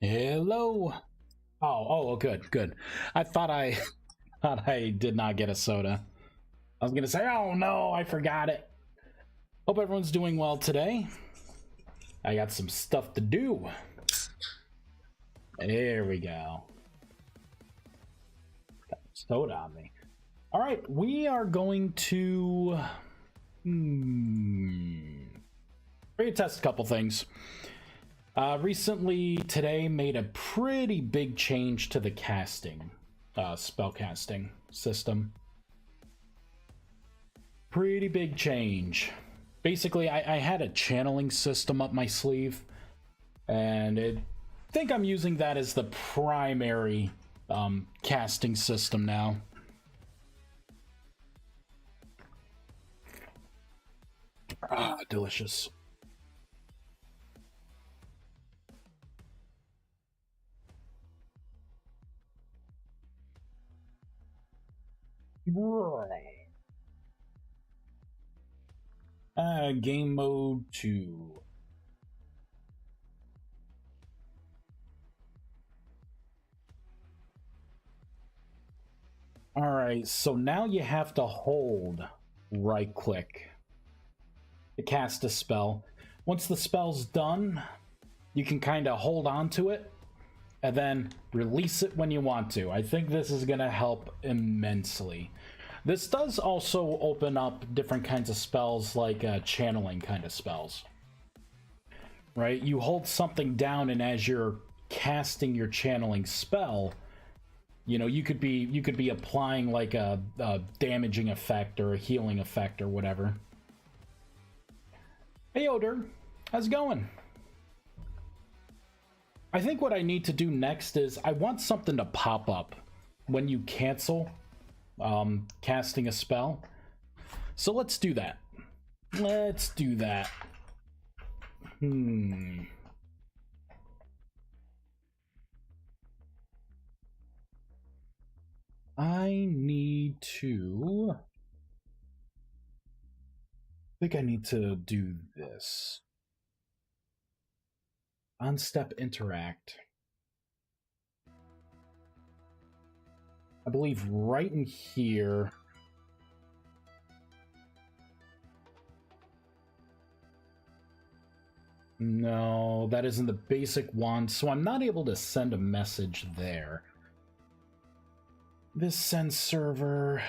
Hello. Oh, good, good. I thought I thought I did not get a soda. I was gonna say, oh no, I forgot it. Hope everyone's doing well today. I got some stuff to do. There we go. Got soda on me. All right, we are going to test a couple things. Recently, today, made a pretty big change to the casting, spell casting system. Pretty big change. Basically, I had a channeling system up my sleeve, and I think I'm using that as the primary casting system now. Ah, delicious. Game mode 2. Alright, so now you have to hold right click to cast a spell. Once the spell's done, you can kind of hold on to it and then release it when you want to. I think this is going to help immensely. This does also open up different kinds of spells, like channeling kind of spells. Right? You hold something down, and as you're casting your channeling spell, you know, you could be applying like a damaging effect or a healing effect or whatever. Hey Oder, how's it going? I think what I need to do next is I want something to pop up when you cancel casting a spell. So let's do that. Let's do that. I need to... I think I need to do this. On step interact. I believe right in here. No, that isn't the basic one, so I'm not able to send a message there. This send server.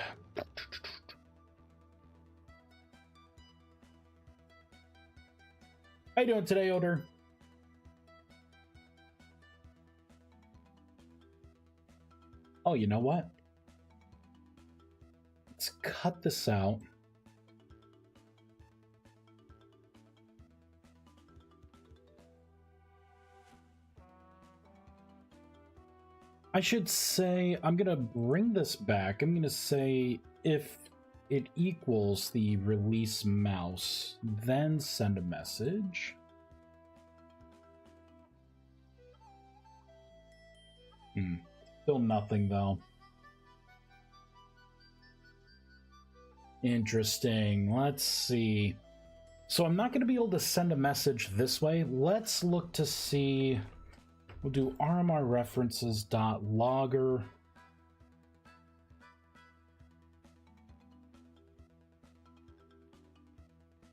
How you doing today, Oder? Oh, you know what? Let's cut this out. I should say, I'm gonna bring this back. I'm gonna say if it equals the release mouse, then send a message. Still nothing, though. Interesting. Let's see. So I'm not going to be able to send a message this way. Let's look to see. We'll do RMR references.logger.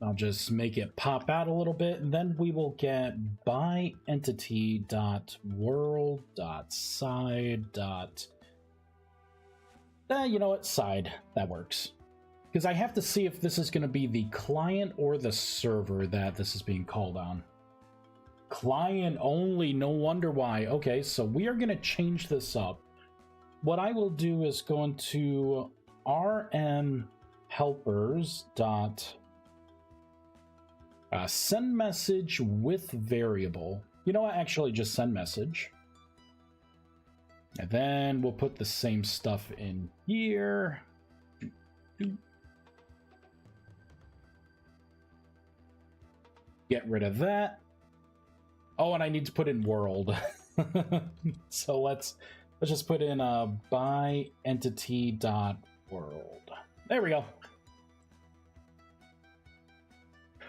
I'll just make it pop out a little bit, and then we will get by entity.world.side. You know what? Side. That works. Because I have to see if this is going to be the client or the server that this is being called on. Client only, no wonder why. Okay, so we are going to change this up. What I will do is go into rm helpers dot send message with variable. You know what? Actually, just send message. And then we'll put the same stuff in here. Get rid of that. Oh, and I need to put in world. So let's just put in by entity.world. There we go.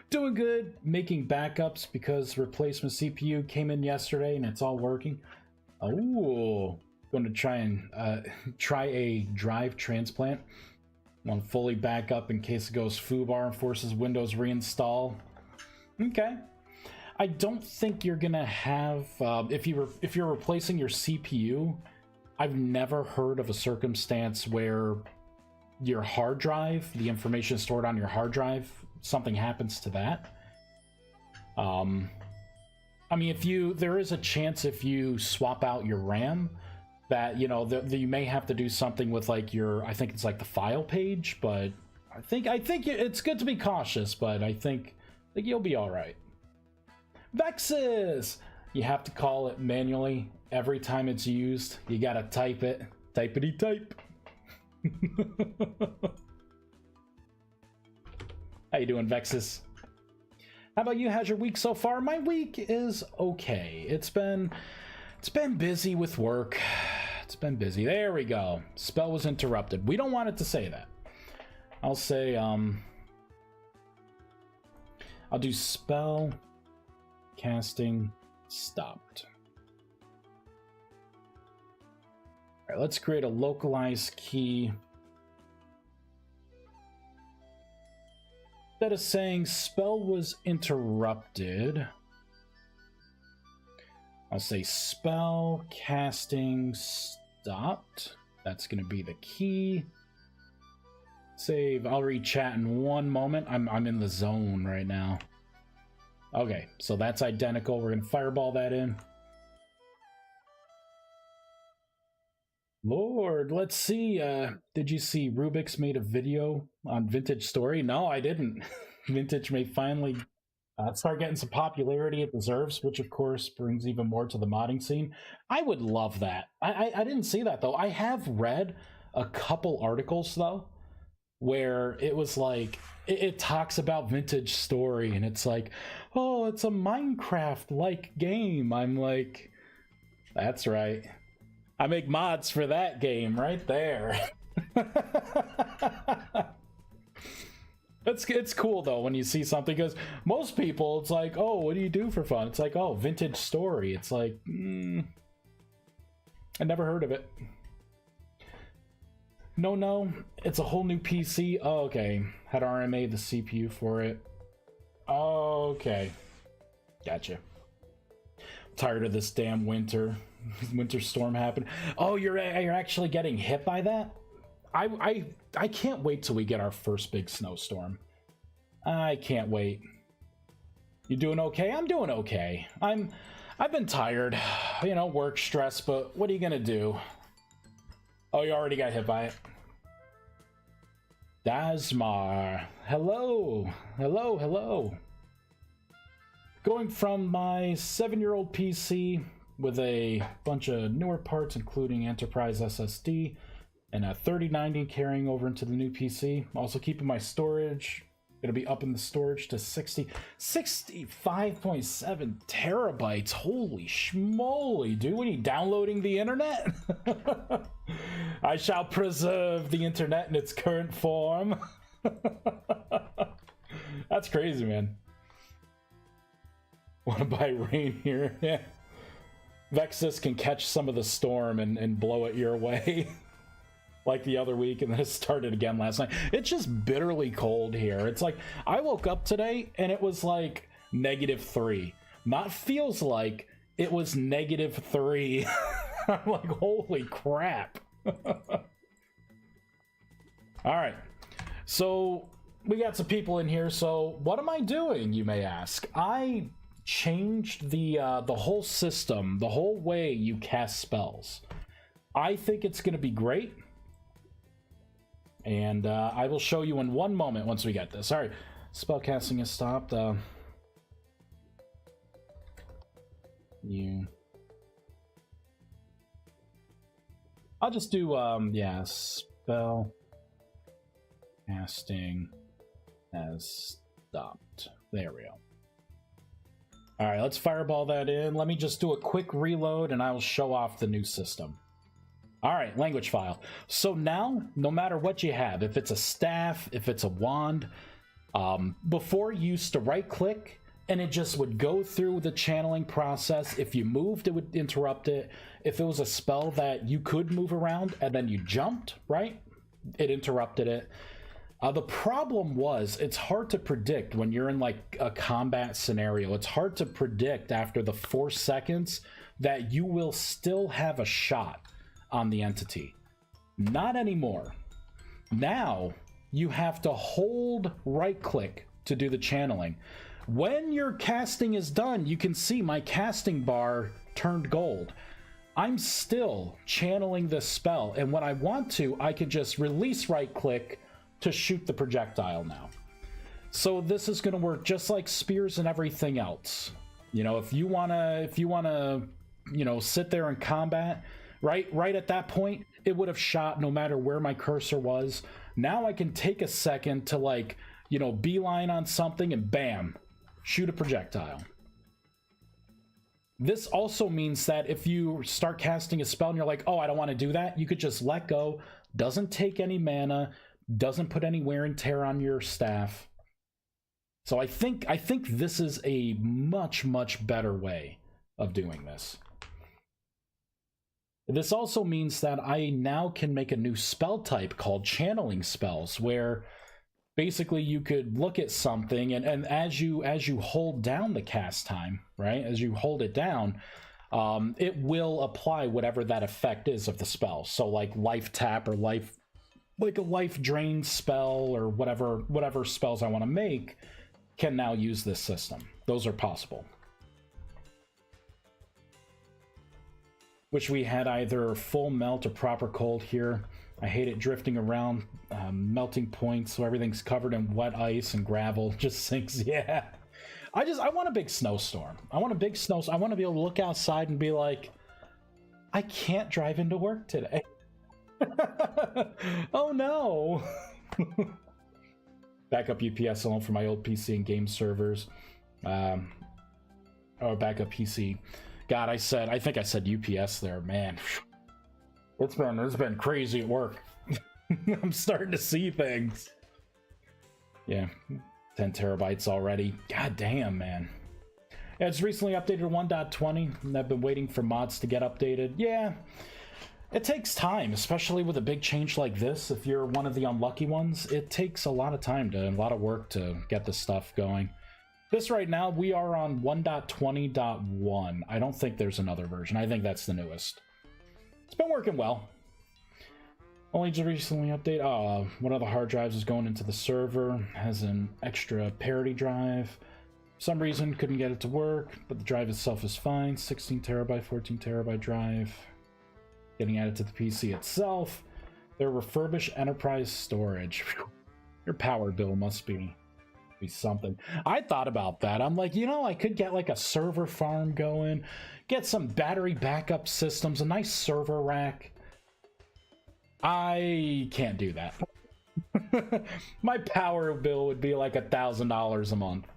Doing good. Making backups because replacement CPU came in yesterday and it's all working. Oh, going to try and try a drive transplant. Want to fully back up in case it goes foobar and forces Windows reinstall. Okay. I don't think you're gonna have if you're replacing your CPU. I've never heard of a circumstance where your hard drive, the information stored on your hard drive, something happens to that. I mean, there is a chance if you swap out your RAM that, you know, you may have to do something with like I think it's like the file page, but I think it's good to be cautious, but I think you'll be all right. Vexus! You have to call it manually every time it's used. You gotta type it. Typity type. How you doing, Vexus? How about you? How's your week so far? My week is okay. It's been busy with work. It's been busy. There we go. Spell was interrupted. We don't want it to say that. I'll say, I'll do spell casting stopped. All right, let's create a localized key. Instead of saying spell was interrupted, I'll say spell casting stopped. That's going to be the key. Save. I'll read chat in one moment. I'm in the zone right now. Okay, so that's identical. We're going to fireball that in. Lord, let's see. Did you see Rubik's made a video on Vintage Story? No, I didn't. Vintage may finally start getting some popularity it deserves, which of course brings even more to the modding scene. I would love that. I didn't see that though. I have read a couple articles though, where it was like, it talks about Vintage Story and it's like, oh, it's a Minecraft-like game. I'm like, that's right. I make mods for that game right there. It's cool though when you see something, because most people it's like, oh, what do you do for fun? It's like, oh, Vintage Story. It's like, I never heard of it. No, it's a whole new PC. Oh, okay. Had RMA the CPU for it. Oh, okay. Gotcha. Tired of this damn winter storm happened. Oh, you're actually getting hit by that? I can't wait till we get our first big snowstorm. I can't wait. You doing okay? I'm doing okay. I've been tired, you know, work stress, but what are you gonna do? Oh, you already got hit by it. Dasmar. Hello. Going from my 7-year-old PC with a bunch of newer parts, including Enterprise SSD, and a 3090 carrying over into the new PC. Also keeping my storage, gonna be up in the storage to 65.7 terabytes. Holy schmoly, dude. What are you, downloading the internet? I shall preserve the internet in its current form. That's crazy, man. Want to buy rain here? Yeah. Vexus can catch some of the storm and blow it your way. Like the other week, and then it started again last night. It's just bitterly cold here. It's like, I woke up today and it was like -3. Not feels like, it was -3. I'm like, holy crap. Alright, so we got some people in here. So what am I doing, you may ask? I changed the whole system, the whole way you cast spells. I think it's going to be great. And I will show you in one moment once we get this. All right, spell casting is stopped. I'll just do, yeah, spell casting has stopped. There we go. All right, let's fireball that in. Let me just do a quick reload and I'll show off the new system. All right, language file. So now, no matter what you have, if it's a staff, if it's a wand, Before, you used to right click and it just would go through the channeling process. If you moved, it would interrupt it. If it was a spell that you could move around and then you jumped, right, it interrupted it. The problem was, it's hard to predict when you're in like a combat scenario. It's hard to predict after the 4 seconds that you will still have a shot on the entity. Not anymore. Now you have to hold right click to do the channeling. When your casting is done, you can see my casting bar turned gold. I'm still channeling this spell, and when I want to, I can just release right click to shoot the projectile now. So this is going to work just like spears and everything else. You know, if you want to, you know, sit there in combat, right at that point, it would have shot no matter where my cursor was. Now I can take a second to, like, you know, beeline on something and bam, shoot a projectile. This also means that if you start casting a spell and you're like, oh, I don't want to do that, you could just let go. Doesn't take any mana, doesn't put any wear and tear on your staff. So I think this is a much better way of doing this. This also means that I now can make a new spell type called channeling spells, where basically you could look at something and as you hold down the cast time, right, as you hold it down, it will apply whatever that effect is of the spell. So like life tap or life, like a life drain spell, or whatever spells I want to make can now use this system. Those are possible. Wish we had either full melt or proper cold here. I hate it drifting around, melting points, so everything's covered in wet ice and gravel, just sinks. Yeah, I want a big snowstorm. I want a big snow. I want to be able to look outside and be like, I can't drive into work today. Oh no. Backup UPS alone for my old PC and game servers. Or backup PC. God, I think I said UPS there, man. It's been crazy at work. I'm starting to see things. Yeah, 10 terabytes already. God damn, man. Yeah, it's recently updated to 1.20, and I've been waiting for mods to get updated. Yeah, it takes time, especially with a big change like this. If you're one of the unlucky ones, it takes a lot of time and a lot of work to get this stuff going. This right now, we are on 1.20.1. I don't think there's another version. I think that's the newest. It's been working well. Only just recently updated. One of the hard drives is going into the server. Has an extra parity drive. For some reason, couldn't get it to work, but the drive itself is fine. 16 terabyte, 14 terabyte drive. Getting added to the PC itself. Their refurbished enterprise storage. Whew. Your power bill must be something. I thought about that. I'm like, you know, I could get like a server farm going, get some battery backup systems, a nice server rack. I can't do that. My power bill would be like $1,000 a month.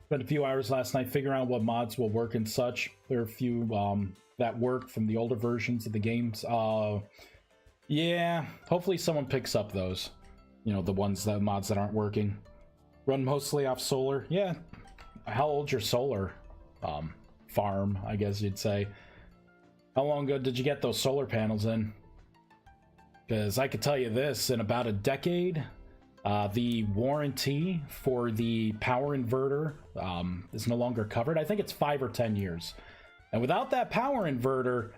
Spent a few hours last night figuring out what mods will work and such. There are a few that work from the older versions of the games. Yeah, hopefully someone picks up those. You know, the mods that aren't working. Run mostly off solar. Yeah. How old's your solar farm, I guess you'd say? How long ago did you get those solar panels in? Because I could tell you this, in about a decade, the warranty for the power inverter is no longer covered. I think it's 5 or 10 years. And without that power inverter,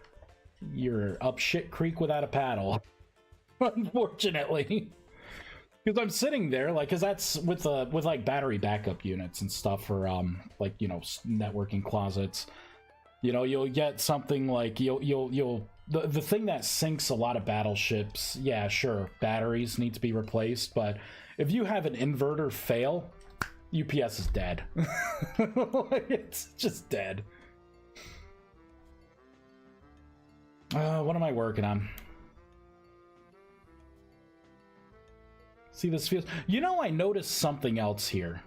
you're up shit creek without a paddle. Unfortunately. Because I'm sitting there, like, because that's with like battery backup units and stuff for like, you know, networking closets. You know, you'll get something like the thing that sinks a lot of battleships. Yeah, sure, batteries need to be replaced, but if you have an inverter fail, UPS is dead. It's just dead. What am I working on? See, this feels... You know, I noticed something else here.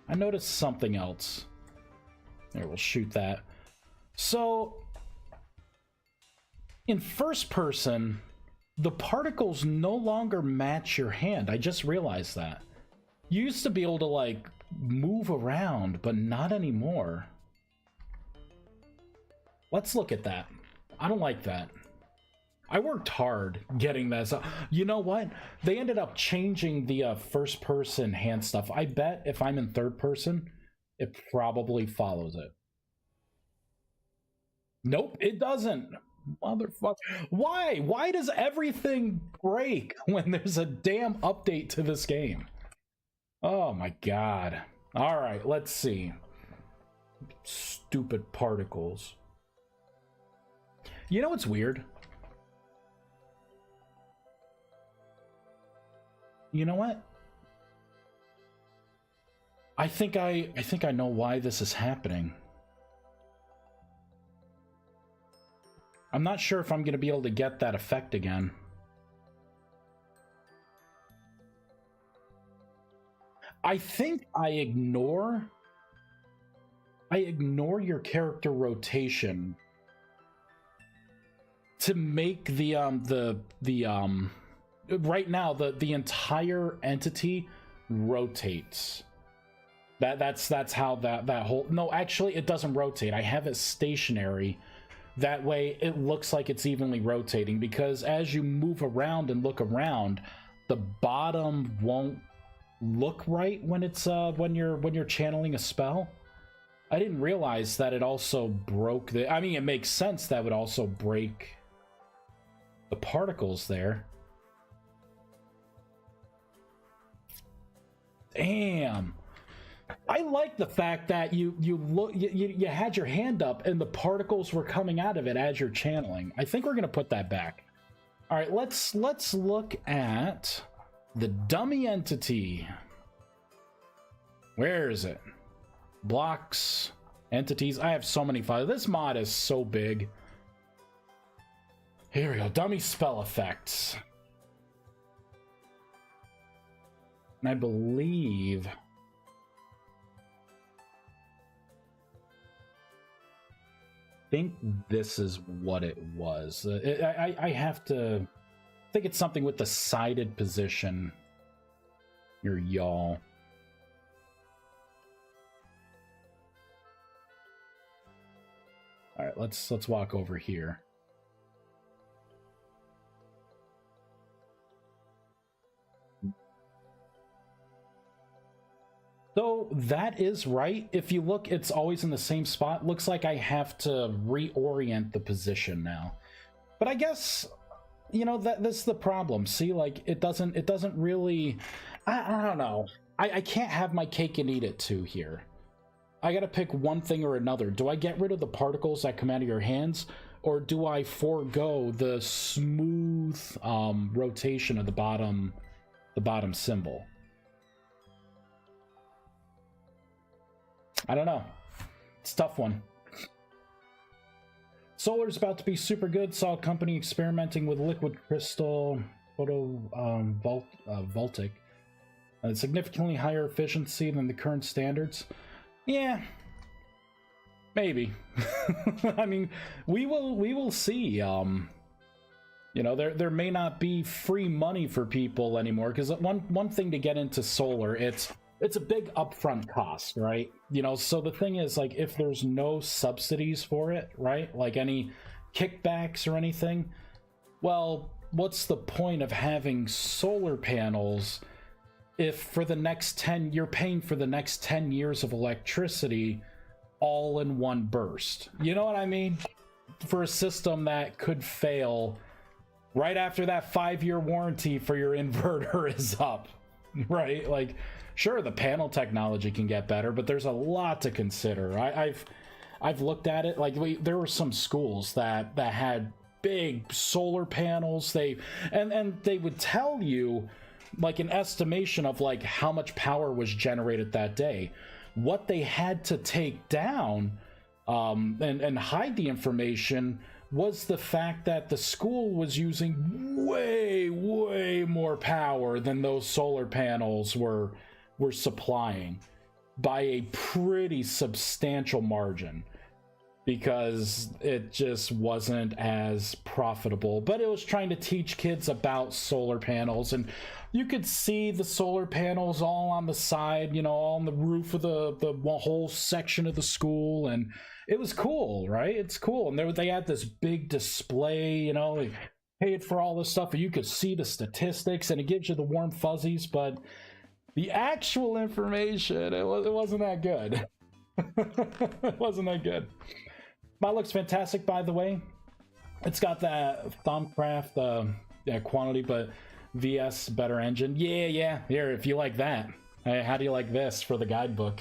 I noticed something else. There, we'll shoot that. So... in first person, the particles no longer match your hand. I just realized that. You used to be able to, like, move around, but not anymore. Let's look at that. I don't like that. I worked hard getting that. So, you know what? They ended up changing the first-person hand stuff. I bet if I'm in third person, it probably follows it. Nope, it doesn't. Motherfucker. Why? Why does everything break when there's a damn update to this game? Oh my god. Alright, let's see. Stupid particles. You know what's weird? You know what? I think I know why this is happening. I'm not sure if I'm going to be able to get that effect again. I think I ignore your character rotation to make the right now the entire entity rotates. That's how that whole, no, actually it doesn't rotate. I have it stationary. That way it looks like it's evenly rotating, because as you move around and look around, the bottom won't look right when it's when you're channeling a spell. I didn't realize that it also broke the, I mean, it makes sense that would also break the particles there. Damn. I like the fact that you had your hand up and the particles were coming out of it as you're channeling. I think we're gonna put that back. All right, let's look at the dummy entity. Where is it? Blocks, entities. I have so many files. This mod is so big. Here we go. Dummy spell effects. And I believe think this is what it was. I have to think it's something with the sided position. Your y'all. All right, let's walk over here. So that is right. If you look, it's always in the same spot. Looks like I have to reorient the position now. But I guess, you know, this is the problem. See, like, it doesn't really, I don't know. I can't have my cake and eat it too here. I gotta pick one thing or another. Do I get rid of the particles that come out of your hands, or do I forego the smooth rotation of the bottom symbol? I don't know. It's a tough one. Solar's about to be super good. Saw a company experimenting with liquid crystal voltic. Significantly higher efficiency than the current standards. Yeah. Maybe. I mean, we will see. You know, there may not be free money for people anymore, because one thing to get into solar, it's a big upfront cost, right? You know, so the thing is, like, if there's no subsidies for it, right? Like any kickbacks or anything, well, what's the point of having solar panels if for the next 10, you're paying for the next 10 years of electricity all in one burst? You know what I mean? For a system that could fail right after that 5-year warranty for your inverter is up, right? Like, sure, the panel technology can get better, but there's a lot to consider. I've looked at it. Like, there were some schools that had big solar panels. And they would tell you, like, an estimation of, like, how much power was generated that day. What they had to take down and hide the information was the fact that the school was using way more power than those solar panels were supplying by a pretty substantial margin. because it just wasn't as profitable. But it was trying to teach kids about solar panels, and you could see the solar panels all on the side, you know, all on the roof of the whole section of the school, and it was cool, right? It's cool. And they had this big display, you know, they paid for all this stuff, and you could see the statistics, and it gives you the warm fuzzies, but the actual information, it wasn't that good. It wasn't that good. Mod looks fantastic, by the way. It's got that Thaumcraft quantity, but VS better engine. Yeah. Here, if you like that. Hey, how do you like this for the guidebook?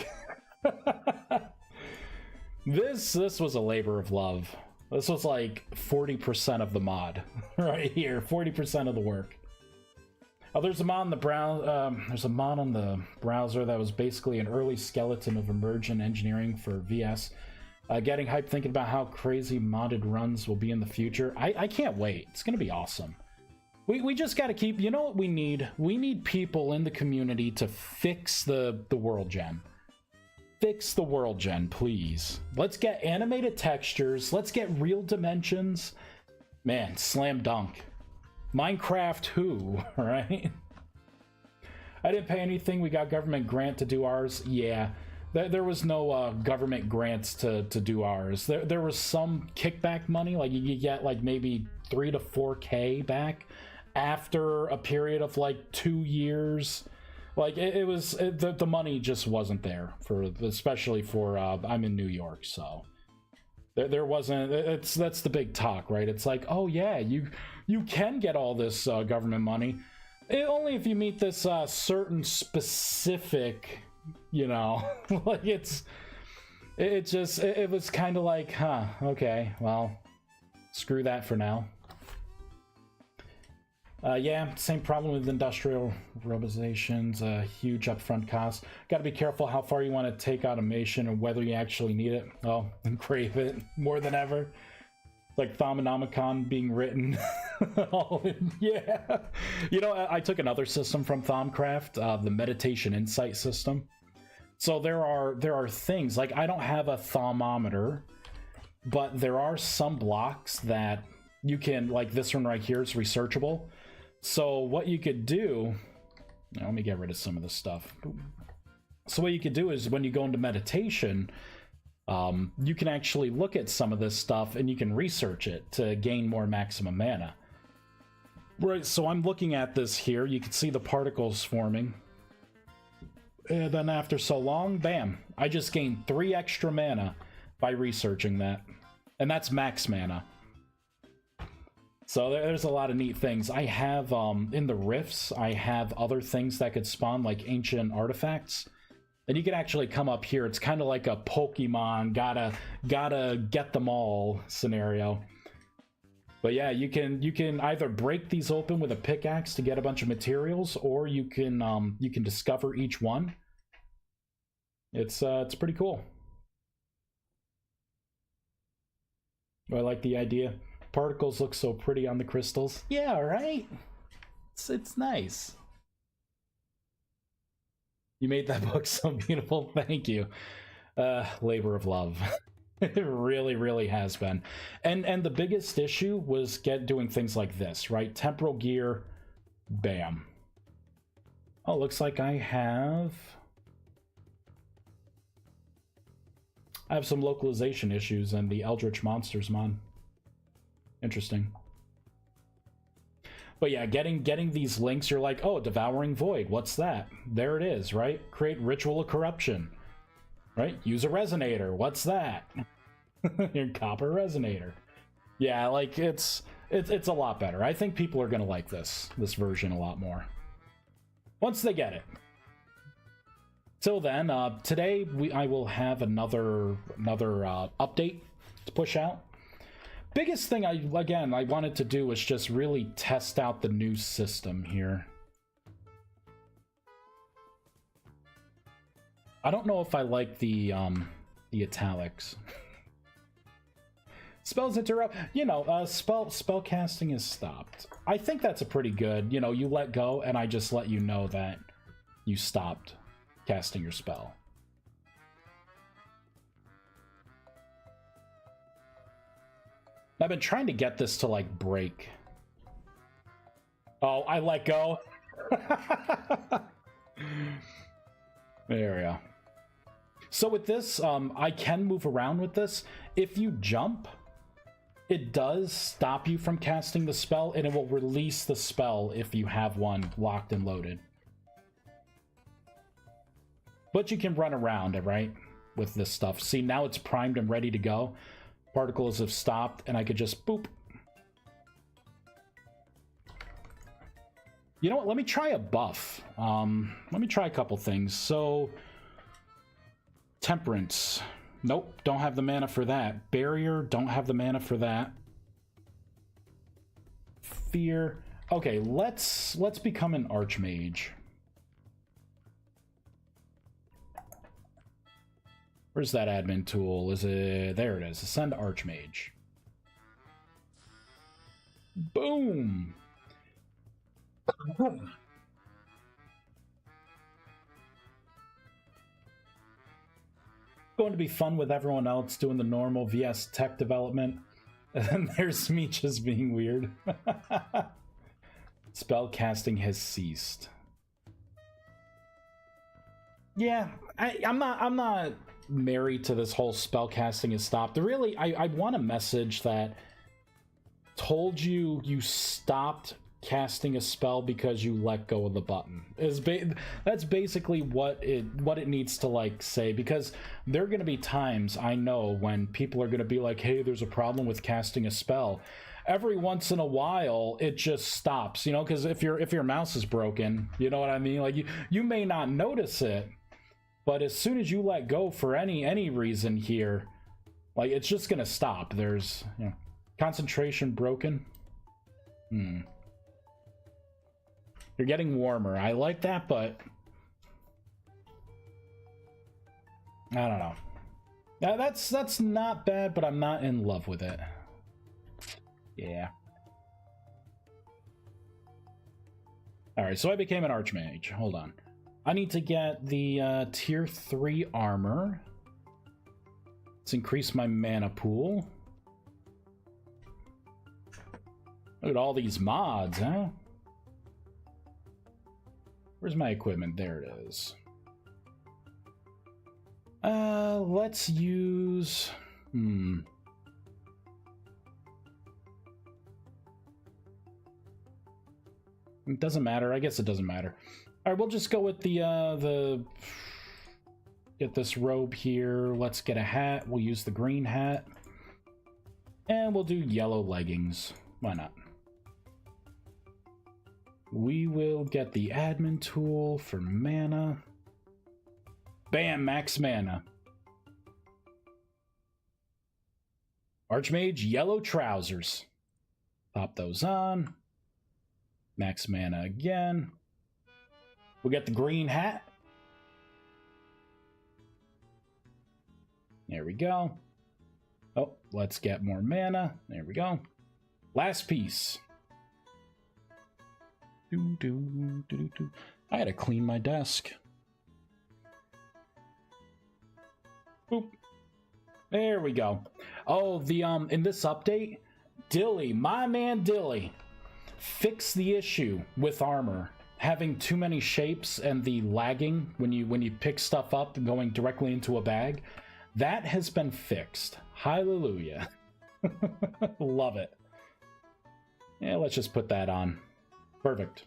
This was a labor of love. This was like 40% of the mod right here. 40% of the work. Oh, there's a mod on the there's a mod on the browser that was basically an early skeleton of emergent engineering for VS. Getting hyped thinking about how crazy modded runs will be in the future. I can't wait. It's gonna be awesome. We just gotta keep, you know what we need? We need people in the community to fix the world gen. Fix the world gen, please. Let's get animated textures. Let's get real dimensions. Man, slam dunk. Minecraft who, right? I didn't pay anything. We got government grant to do ours. Yeah. There was no government grants to do ours. There was some kickback money, like you get like maybe 3 to 4K back after a period of like 2 years. Like the money just wasn't there especially for I'm in New York, so there wasn't. That's the big talk, right? It's like, oh yeah, you can get all this government money, only if you meet this certain specific. You know, like it was kind of like, huh, okay, well, screw that for now. Yeah, same problem with industrial robotizations, huge upfront cost. Got to be careful how far you want to take automation and whether you actually need it. Oh, and crave it more than ever. It's like Thaumonomicon being written. Yeah. You know, I took another system from Thaumcraft, the Meditation Insight system. So there are things, like I don't have a thaumometer, but there are some blocks that you can, like this one right here is researchable. So what you could do, now let me get rid of some of this stuff. So what you could do is when you go into meditation, you can actually look at some of this stuff and you can research it to gain more maximum mana. Right, so I'm looking at this here. You can see the particles forming. And then after so long, bam, I just gained 3 extra mana by researching that. And that's max mana. So there's a lot of neat things. I have, in the rifts, I have other things that could spawn, like ancient artifacts. And you can actually come up here. It's kind of like a Pokemon, gotta get them all scenario. But yeah, you can either break these open with a pickaxe to get a bunch of materials, or you can discover each one. It's pretty cool. I like the idea. Particles look so pretty on the crystals. Yeah, right? It's nice. You made that book so beautiful. Thank you. Labor of love. It really, really has been. And the biggest issue was doing things like this, right? Temporal gear, bam. Oh, looks like I have some localization issues in the Eldritch Monsters mod. Interesting. But yeah, getting these links, you're like, oh, Devouring Void, what's that? There it is, right? Create Ritual of Corruption. Right? Use a resonator. What's that? Your copper resonator. Yeah, like it's a lot better. I think people are gonna like this version a lot more once they get it. Till then, today I will have another update to push out. Biggest thing I wanted to do was just really test out the new system here. I don't know if I like the italics. Spells interrupt. You know, spell casting is stopped. I think that's a pretty good. You know, you let go, and I just let you know that you stopped casting your spell. I've been trying to get this to, like, break. Oh, I let go. There we go. So with this, I can move around with this. If you jump, it does stop you from casting the spell, and it will release the spell if you have one locked and loaded. But you can run around, right, with this stuff. See, now it's primed and ready to go. Particles have stopped, and I could just boop. You know what? Let me try a buff. Let me try a couple things. So, Temperance. Nope, don't have the mana for that. Barrier, don't have the mana for that. Fear. Okay, let's become an Archmage. Where's that admin tool? Is it... There it is. Ascend Archmage. Boom! Going to be fun with everyone else doing the normal VS tech development. And there's me just being weird. Spell casting has ceased. Yeah, I'm not married to this whole spell casting has stopped. Really, I want a message that told you stopped casting a spell because you let go of the button. That's basically what it needs to, like, say, because there are going to be times, I know, when people are going to be like, hey, there's a problem with casting a spell. Every once in a while it just stops, you know, because if your mouse is broken, you know what I mean, like you may not notice it, but as soon as you let go for any reason here, like, it's just gonna stop. There's, you know, concentration broken. You're getting warmer. I like that, but I don't know. That's not bad, but I'm not in love with it. Yeah. Alright, so I became an Archmage. Hold on. I need to get the tier 3 armor. Let's increase my mana pool. Look at all these mods, huh? Where's my equipment? There it is. Let's use... It doesn't matter. I guess it doesn't matter. All right, we'll just go with the get this robe here. Let's get a hat. We'll use the green hat. And we'll do yellow leggings. Why not? We will get the admin tool for mana. Bam, max mana. Archmage, yellow trousers. Pop those on. Max mana again. We got the green hat. There we go. Oh, let's get more mana. There we go. Last piece. I had to clean my desk. Boop. There we go. Oh, the in this update, Dilly, my man Dilly, fixed the issue with armor having too many shapes and the lagging when you pick stuff up and going directly into a bag. That has been fixed. Hallelujah. Love it. Yeah, let's just put that on. Perfect.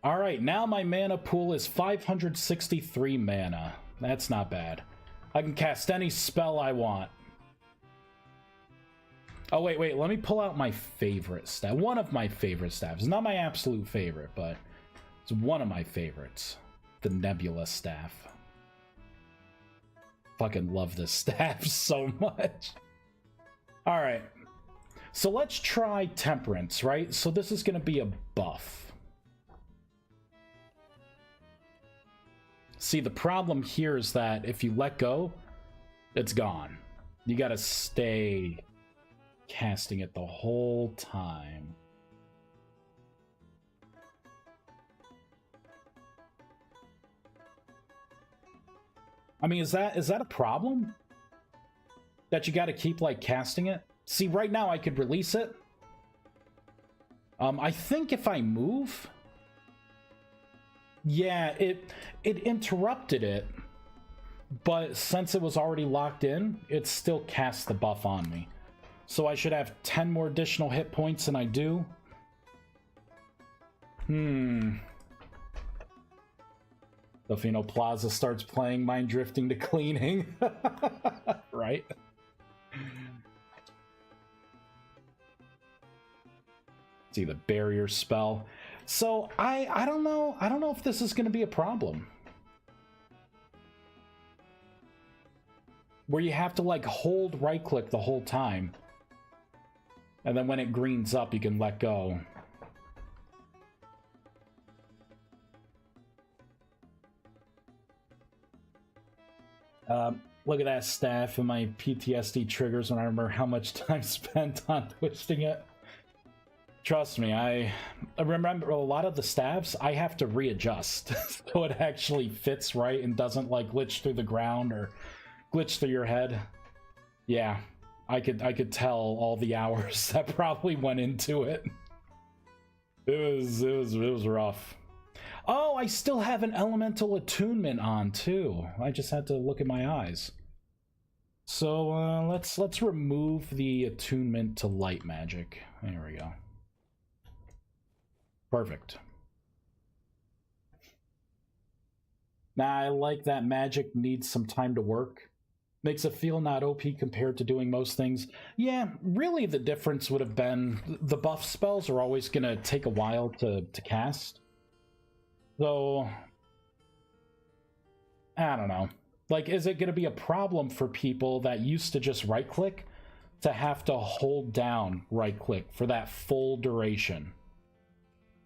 All right, now my mana pool is 563 mana. That's not bad. I can cast any spell I want. Oh, wait, let me pull out my favorite staff. One of my favorite staffs. Not my absolute favorite, but it's one of my favorites. The Nebula staff. Fucking love this staff so much. All right. So let's try Temperance, right? So this is going to be a buff. See, the problem here is that if you let go, it's gone. You got to stay casting it the whole time. I mean, is that a problem? that you got to keep like casting it. See, right now I could release it. I think if I move, yeah, it interrupted it, but since it was already locked in, it still casts the buff on me. So I should have 10 more additional hit points than I do. Delfino Plaza starts playing Mind Drifting to Cleaning. Right? See the barrier spell. So I don't know. I don't know if this is going to be a problem. Where you have to like hold right click the whole time. And then when it greens up, you can let go. Look at that staff and my PTSD triggers when I remember how much time spent on twisting it. Trust me, I remember a lot of the staffs I have to readjust so it actually fits right and doesn't like glitch through the ground or glitch through your head. Yeah, I could tell all the hours that probably went into it. It was rough. Oh, I still have an elemental attunement on too. I just had to look at my eyes. So let's remove the attunement to light magic. There we go. Perfect. Now I like that magic needs some time to work. Makes it feel not OP compared to doing most things. Yeah, really the difference would have been the buff spells are always going to take a while to cast. So, I don't know. Like, is it going to be a problem for people that used to just right-click to have to hold down right-click for that full duration?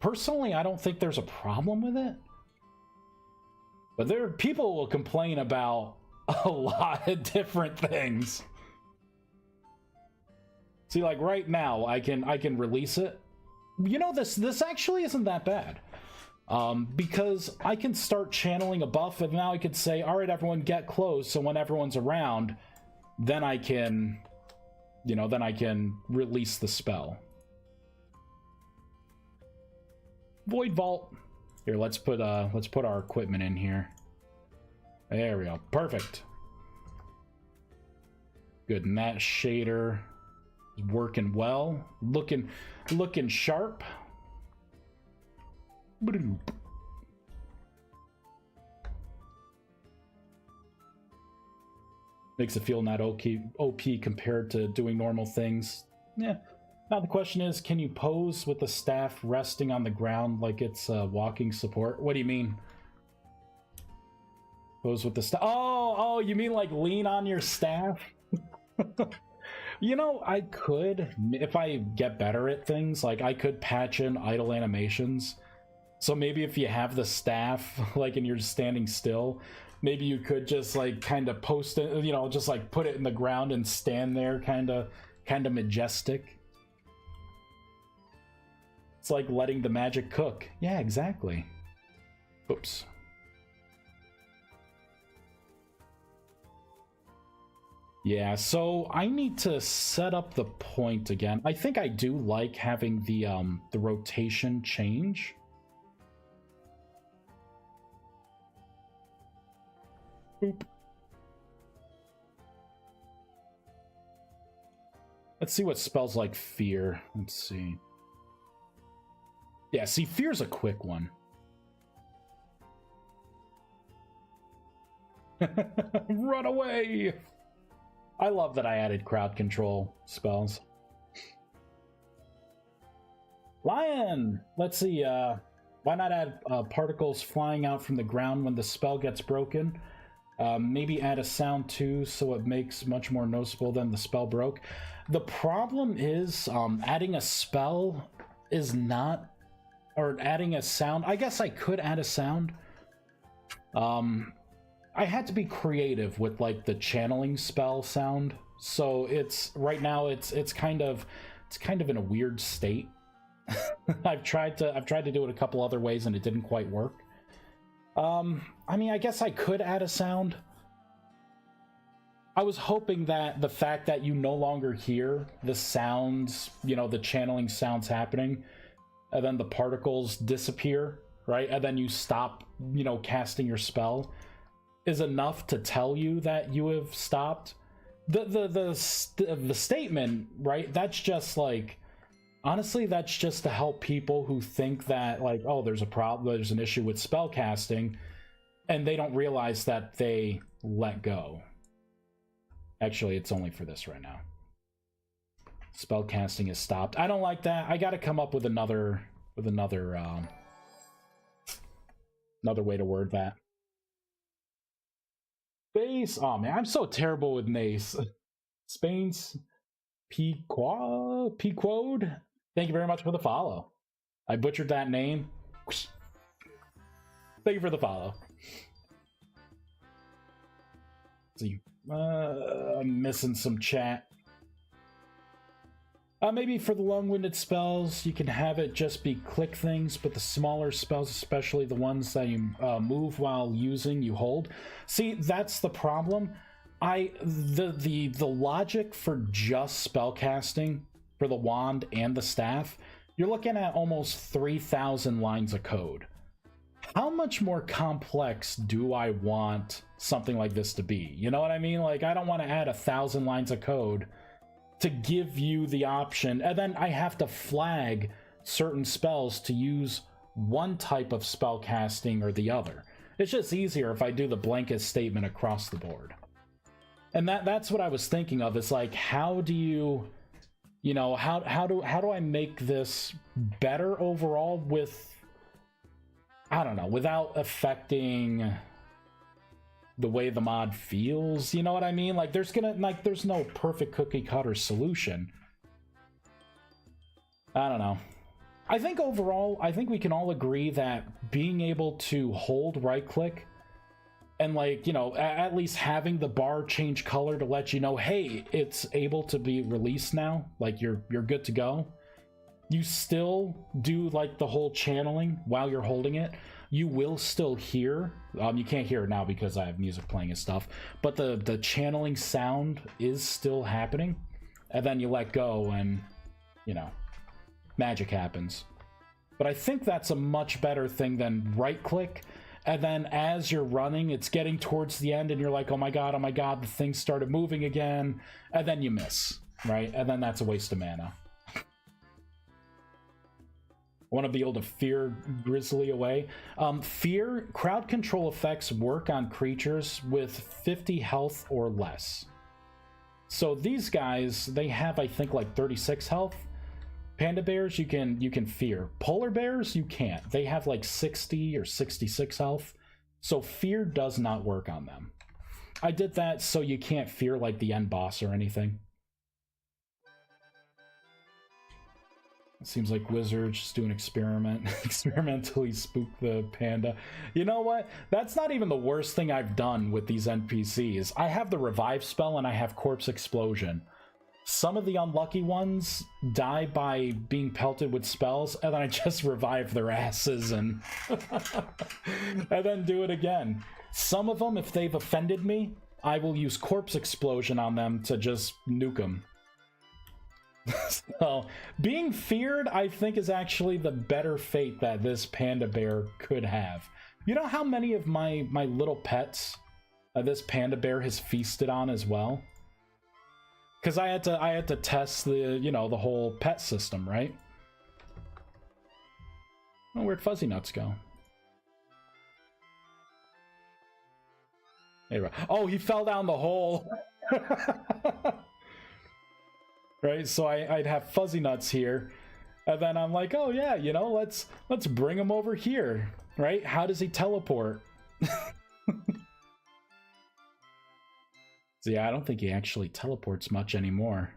Personally, I don't think there's a problem with it. But people will complain about a lot of different things. See, like right now, I can release it. You know, this actually isn't that bad. Because I can start channeling a buff, and now I could say, all right, everyone get close, so when everyone's around, then I can, you know, then I can release the spell. Void Vault. Here, let's put our equipment in here. There we go. Perfect. Good, and that shader is working well. Looking sharp. Makes it feel not OP compared to doing normal things. Yeah. Now the question is, can you pose with the staff resting on the ground like it's walking support? What do you mean? Pose with the staff? Oh, you mean like lean on your staff? You know, I could, if I get better at things, like I could patch in idle animations. So maybe if you have the staff, like, and you're just standing still, maybe you could just like kind of post it, you know, just like put it in the ground and stand there kind of majestic. It's like letting the magic cook. Yeah, exactly. Oops. Yeah, so I need to set up the point again. I think I do like having the rotation change. Boop. Let's see what spells like fear. Let's see. Yeah, see, fear's a quick one. Run away! I love that I added crowd control spells. Lion! Let's see, why not add particles flying out from the ground when the spell gets broken? Maybe add a sound too, so it makes much more noticeable than the spell broke. The problem is, adding a spell is not, or adding a sound. I guess I could add a sound. I had to be creative with like the channeling spell sound, so it's right now it's kind of in a weird state. I've tried to do it a couple other ways and it didn't quite work. I mean, I guess I could add a sound. I was hoping that the fact that you no longer hear the sounds, you know, the channeling sounds happening, and then the particles disappear, right? And then you stop, you know, casting your spell, is enough to tell you that you have stopped. The statement, right? That's just like, honestly, that's just to help people who think that, like, oh, there's a problem, there's an issue with spell casting, and they don't realize that they let go. Actually, it's only for this right now. Spell casting is stopped. I don't like that. I got to come up with another way to word that. Base. Oh man, I'm so terrible with names. Spain's Pequod. Thank you very much for the follow. I butchered that name. Thank you for the follow. Let's see. I'm missing some chat. Maybe for the long-winded spells, you can have it just be click things, but the smaller spells, especially the ones that you move while using, you hold. See, that's the problem. The logic for just spellcasting for the wand and the staff, you're looking at almost 3,000 lines of code. How much more complex do I want something like this to be? You know what I mean? Like, I don't want to add 1,000 lines of code to give you the option, and then I have to flag certain spells to use one type of spell casting or the other. It's just easier if I do the blanket statement across the board. And that's what I was thinking of. It's like, how do you know, how do I make this better overall with, I don't know, without affecting the way the mod feels, you know what I mean? Like, there's no perfect cookie cutter solution. I don't know. I think overall, I think we can all agree that being able to hold right click and, like, you know, at least having the bar change color to let you know, hey, it's able to be released now, like you're good to go. You still do like the whole channeling while you're holding it. You will still hear, you can't hear it now because I have music playing and stuff, but the channeling sound is still happening. And then you let go and, you know, magic happens. But I think that's a much better thing than right click, and then as you're running, it's getting towards the end and you're like, oh my god, the thing started moving again, and then you miss, right? And then that's a waste of mana. I want to be able to fear Grizzly away. Fear, crowd control effects work on creatures with 50 health or less. So these guys, they have, I think, like 36 health. Panda bears, you can fear. Polar bears, you can't. They have like 60 or 66 health. So fear does not work on them. I did that so you can't fear like the end boss or anything. Seems like Wizards just do an experiment. Experimentally spook the panda. You know what? That's not even the worst thing I've done with these NPCs. I have the revive spell and I have corpse explosion. Some of the unlucky ones die by being pelted with spells, and then I just revive their asses and and then do it again. Some of them, if they've offended me, I will use corpse explosion on them to just nuke them. So, being feared, I think, is actually the better fate that this panda bear could have. You know how many of my little pets this panda bear has feasted on as well? Because I had to test the, you know, the whole pet system, right? Oh, where'd Fuzzy Nuts go? There we go. Oh, he fell down the hole. Right, so I'd have Fuzzy Nuts here, and then I'm like, oh yeah, you know, let's bring him over here, right? How does he teleport? So yeah, I don't think he actually teleports much anymore.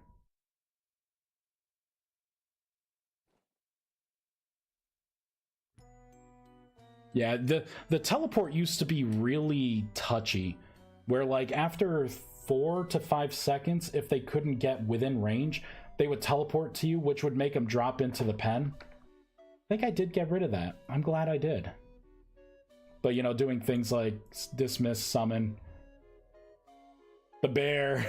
Yeah, the teleport used to be really touchy, where like after 4 to 5 seconds, if they couldn't get within range, they would teleport to you, which would make them drop into the pen. I think I did get rid of that. I'm glad I did. But, you know, doing things like dismiss, summon. The bear.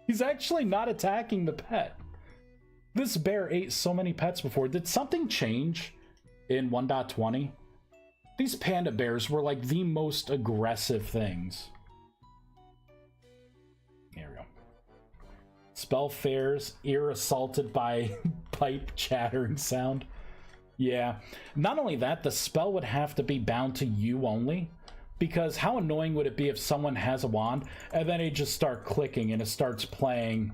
He's actually not attacking the pet. This bear ate so many pets before. Did something change in 1.20? These panda bears were like the most aggressive things. There we go. Spell fares, ear assaulted by pipe chattering sound. Yeah. Not only that, the spell would have to be bound to you only. Because how annoying would it be if someone has a wand and then they just start clicking and it starts playing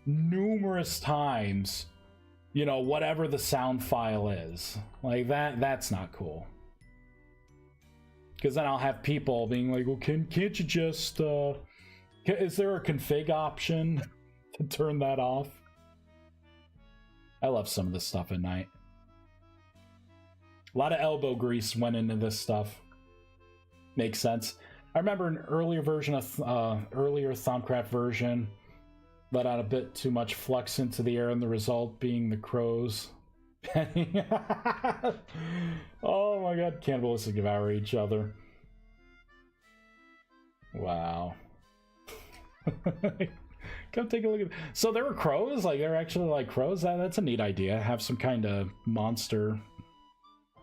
numerous times, you know, whatever the sound file is. Like that's not cool. Because then I'll have people being like, well, can't you just, is there a config option to turn that off? I love some of this stuff at night. A lot of elbow grease went into this stuff. Makes sense. I remember an earlier version of earlier Thaumcraft version let out a bit too much flux into the air, and the result being the crows. Oh my god, cannibalistic devour each other. Wow. Come take a look at. So there were crows. Like they're actually like crows. That's a neat idea. Have some kind of monster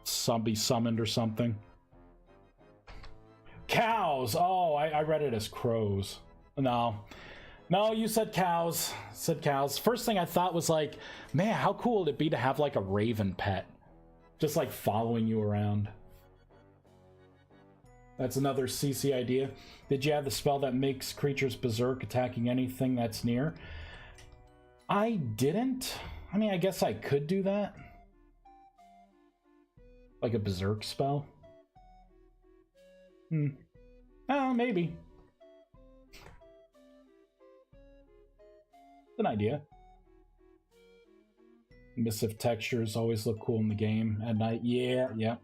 zombie summoned or something. Cows! Oh, I read it as crows. No, you said cows. Said cows. First thing I thought was like, man, how cool would it be to have like a raven pet? Just like following you around. That's another CC idea. Did you have the spell that makes creatures berserk, attacking anything that's near? I didn't. I mean, I guess I could do that. Like a berserk spell. Oh, maybe. It's an idea. Emissive textures always look cool in the game at night. Yeah.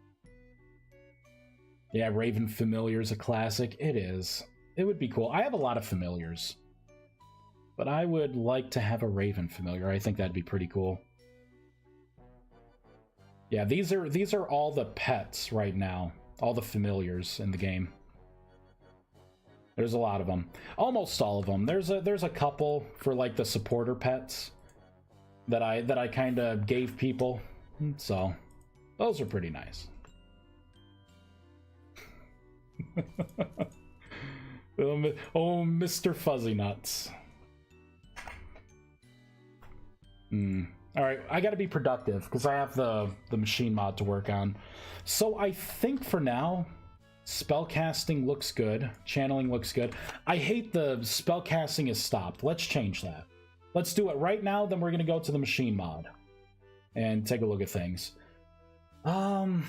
Yeah, Raven Familiar is a classic. It is. It would be cool. I have a lot of familiars. But I would like to have a Raven Familiar. I think that'd be pretty cool. Yeah, these are all the pets right now. All the familiars in the game. There's a lot of them. Almost all of them. There's a couple for like the supporter pets that I kind of gave people. So, those are pretty nice. Oh, Mr. Fuzzy Nuts. Alright, I gotta be productive, because I have the machine mod to work on. So I think for now, spellcasting looks good. Channeling looks good. I hate the spellcasting is stopped. Let's change that. Let's do it right now, then we're gonna go to the machine mod. And take a look at things. There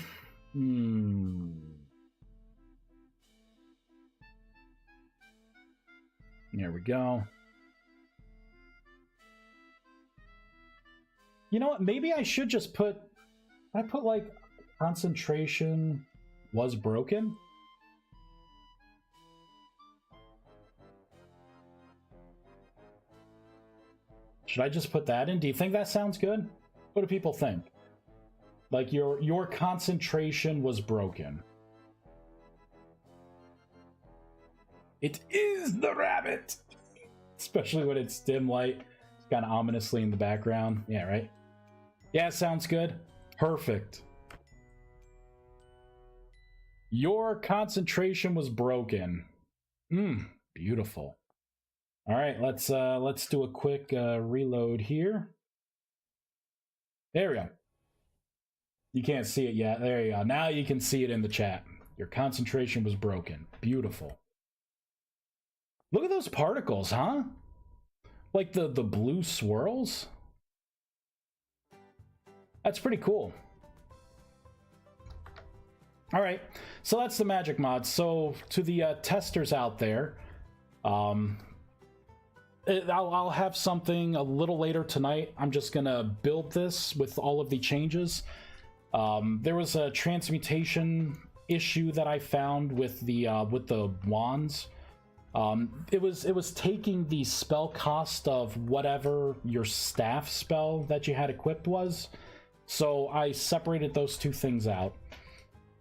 we go. You know what? Maybe I should just put... I put, like, concentration was broken? Should I just put that in? Do you think that sounds good? What do people think? Like, your concentration was broken. It is the rabbit! Especially when it's dim light. It's kind of ominously in the background. Yeah, right? Yeah, sounds good. Perfect. Your concentration was broken. Beautiful. All right, let's do a quick reload here. There we go. You can't see it yet. There you go. Now you can see it in the chat. Your concentration was broken. Beautiful. Look at those particles, huh? Like the blue swirls. That's pretty cool. All right, so that's the magic mod. So to the testers out there, I'll have something a little later tonight. I'm just gonna build this with all of the changes. There was a transmutation issue that I found with the wands. It was taking the spell cost of whatever your staff spell that you had equipped was. So I separated those two things out.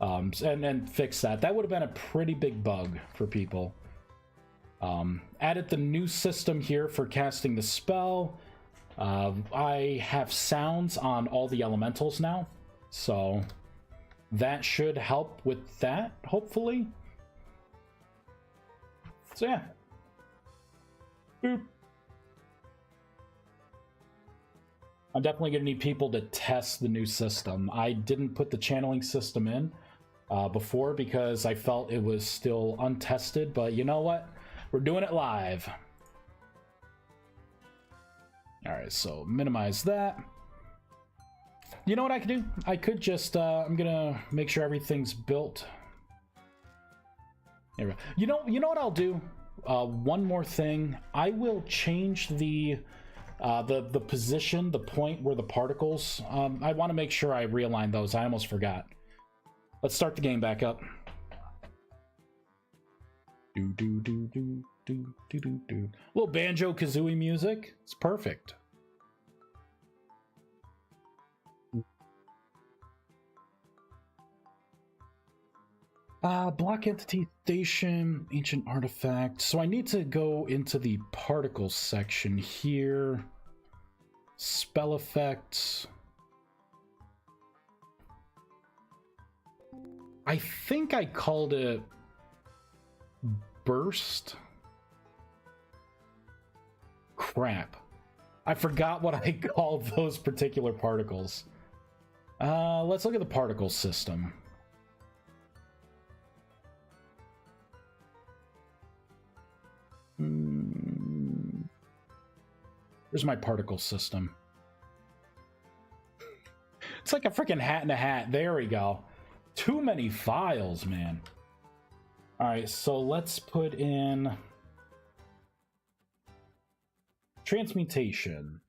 And fix that. That would have been a pretty big bug for people. Added the new system here for casting the spell. I have sounds on all the elementals now, so that should help with that, hopefully. So yeah. Boop. I'm definitely going to need people to test the new system. I didn't put the channeling system in before because I felt it was still untested, but you know what? We're doing it live. Alright, so minimize that. You know what I could do? I could just, I'm gonna make sure everything's built. There we go. You know what I'll do? One more thing. I will change the position, the point where the particles, I want to make sure I realign those. I almost forgot. Let's start the game back up. Do do do do do do do do. Little banjo kazooie music. It's perfect. Block entity station, ancient artifact. So I need to go into the particles section here. Spell effects. I think I called it burst. Crap. I forgot what I called those particular particles. Let's look at the particle system. Where's my particle system? It's like a freaking hat in a hat. There we go. Too many files, man. All right, so let's put in transmutation.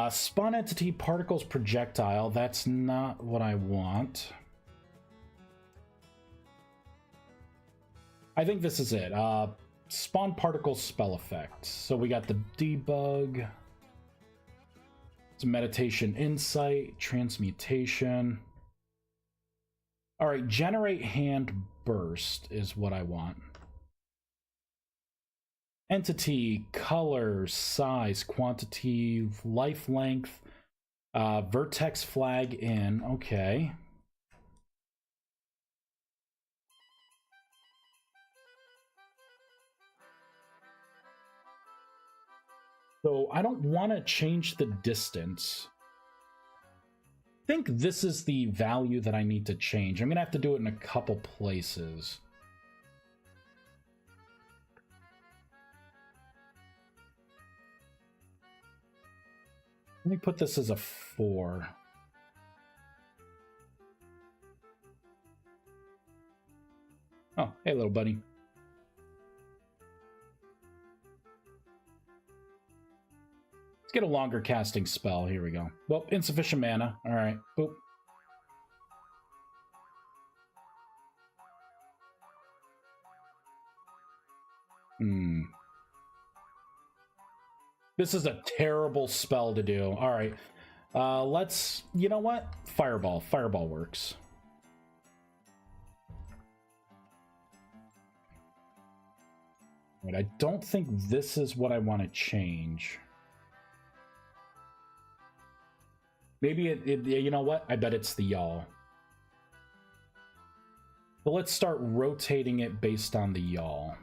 Spawn entity particles projectile. That's not what I want. I think this is it. Spawn particle spell effect. So we got the debug. It's meditation insight, transmutation. All right, generate hand burst is what I want. Entity, color, size, quantity, life length, vertex flag in. Okay. So I don't want to change the distance. I think this is the value that I need to change. I'm going to have to do it in a couple places. Let me put this as a 4. Oh, hey, little buddy. Get a longer casting spell. Here we go. Well, insufficient mana. All right. Boop. This is a terrible spell to do. All right. Let's... You know what? Fireball. Fireball works. Right, I don't think this is what I want to change. Maybe you know what? I bet it's the yaw. But let's start rotating it based on the yaw.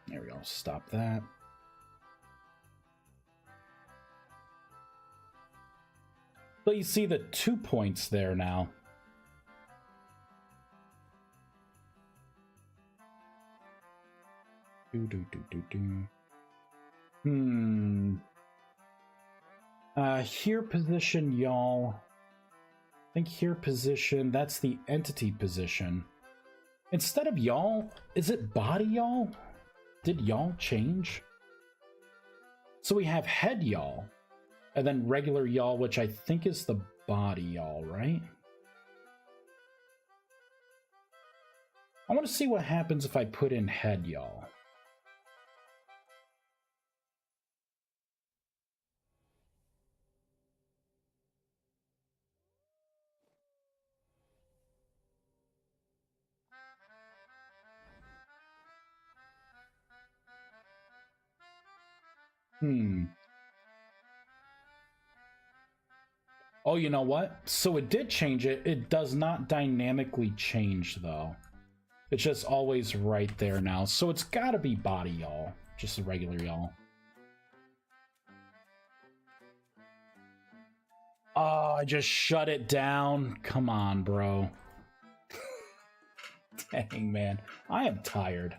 There we go. Stop that. So you see the 2 points there now. Here position y'all. I think here position, that's the entity position. Instead of y'all, is it body y'all? Did y'all change? So we have head y'all, and then regular y'all, which I think is the body y'all, right? I want to see what happens if I put in head y'all. Oh, you know what? So it did change it. It does not dynamically change, though. It's just always right there now. So it's gotta be body y'all. Just a regular y'all. Oh, I just shut it down. Come on, bro. Dang, man. I am tired.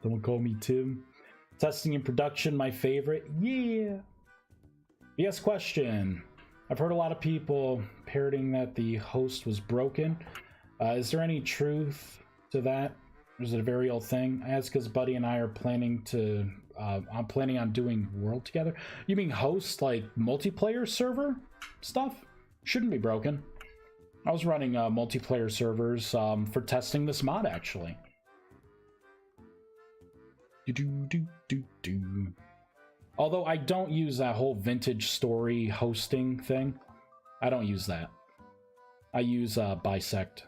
Don't call me Tim. Testing and production, my favorite. Yeah. Yes, question. I've heard a lot of people parroting that the host was broken. Is there any truth to that? Or is it a very old thing? I ask because Buddy and I are planning to... I'm planning on doing World together. You mean host, like multiplayer server stuff? Shouldn't be broken. I was running multiplayer servers for testing this mod, actually. Although I don't use that whole vintage story hosting thing. I don't use that. I use Bisect.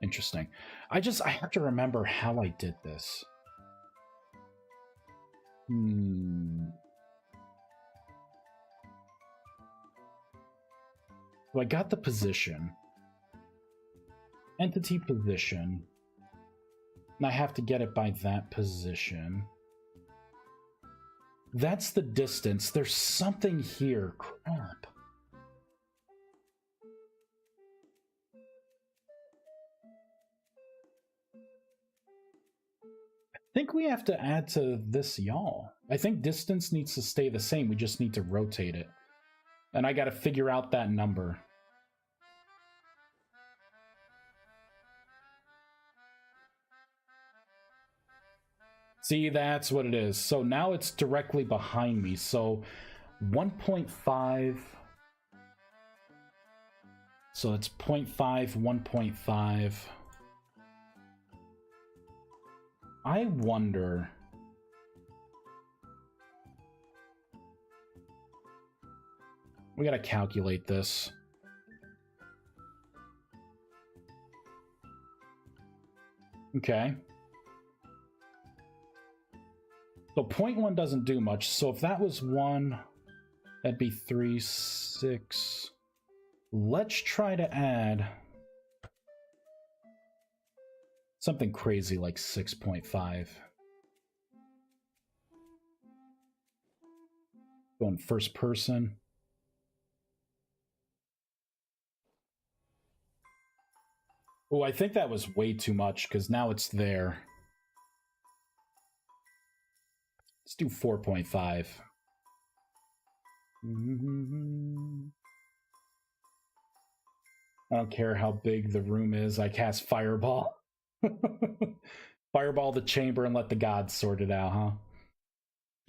Interesting. I have to remember how I did this. So I got the position. Entity position. And I have to get it by that position. That's the distance. There's something here. Crap. I think we have to add to this y'all. I think distance needs to stay the same. We just need to rotate it. And I got to figure out that number. See, that's what it is. So now it's directly behind me. So 1.5. So it's 0.5, 1.5. I wonder... We gotta calculate this. Okay. So 0.1 doesn't do much. So if that was 1, that'd be 3, 6. Let's try to add something crazy like 6.5. Going first person. Oh, I think that was way too much because now it's there. Let's do 4.5. I don't care how big the room is. I cast Fireball. Fireball the chamber and let the gods sort it out, huh?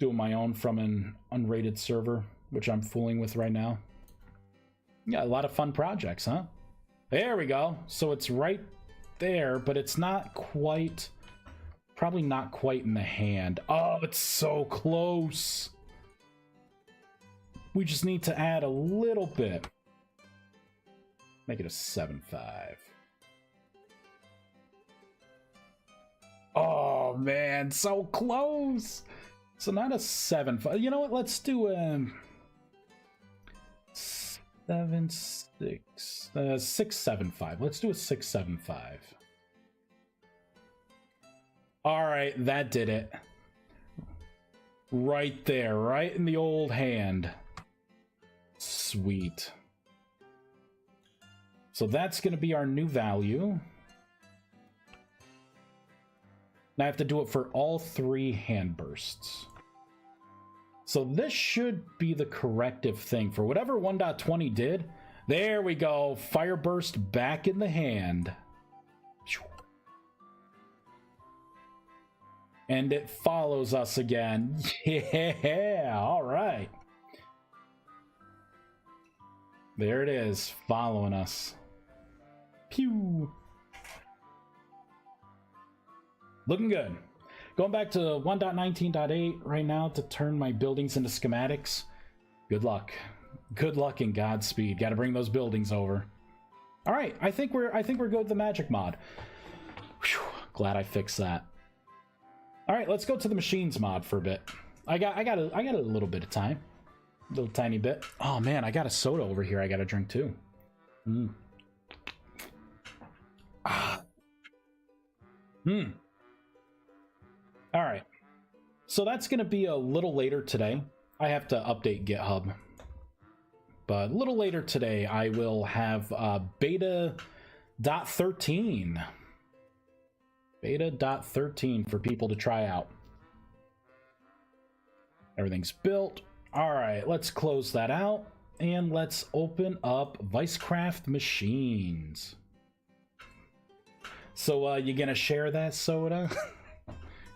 Doing my own from an unrated server, which I'm fooling with right now. Yeah, a lot of fun projects, huh? There we go. So it's right there, but it's not quite... Probably not quite in the hand. Oh, it's so close. We just need to add a little bit. Make it a 7.5. Oh, man, so close. So not a 7.5. You know what? Let's do a 7.6. 6.75. Let's do a 6.75. All right, that did it. Right there, right in the old hand. Sweet. So that's going to be our new value. Now I have to do it for all 3 hand bursts. So this should be the corrective thing for whatever 1.20 did. There we go. Fire burst back in the hand. And it follows us again. Yeah, all right. There it is, following us. Pew. Looking good. Going back to 1.19.8 right now to turn my buildings into schematics. Good luck. Good luck and Godspeed. Got to bring those buildings over. All right, I think we're good with the magic mod. Whew, glad I fixed that. All right, let's go to the machines mod for a bit. I got a little bit of time, a little tiny bit. Oh man, I got a soda over here. I got to drink too. All right, so that's gonna be a little later today. I have to update GitHub, but a little later today I will have beta.13 for people to try out. Everything's built. All right, let's close that out and let's open up ViesCraft machines. So you gonna share that soda?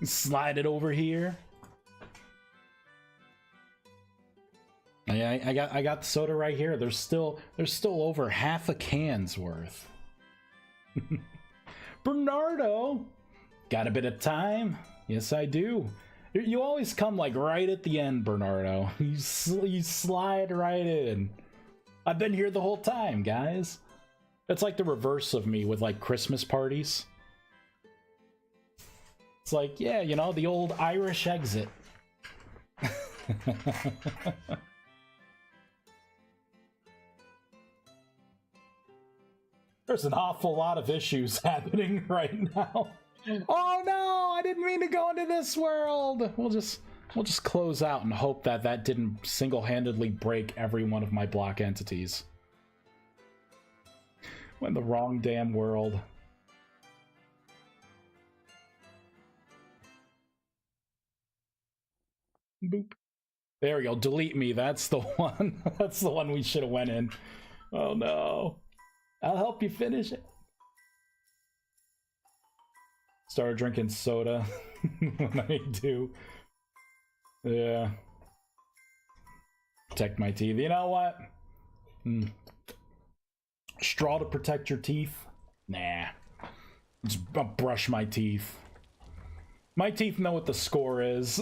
Slide it over here. I got the soda right here. There's still over half a can's worth. Bernardo, got a bit of time? Yes, I do. You always come like right at the end, Bernardo. You slide right in. I've been here the whole time, guys. It's like the reverse of me with like Christmas parties. It's like, yeah, you know, the old Irish exit. There's an awful lot of issues happening right now. Oh no, I didn't mean to go into this world. We'll just close out and hope that that didn't single-handedly break every one of my block entities. Went the wrong damn world. Boop. There we go. Delete me. That's the one. That's the one we should have went in. Oh no. I'll help you finish it. Started drinking soda when I do. Yeah. Protect my teeth. You know what? Straw to protect your teeth? Nah. Just brush my teeth. My teeth know what the score is.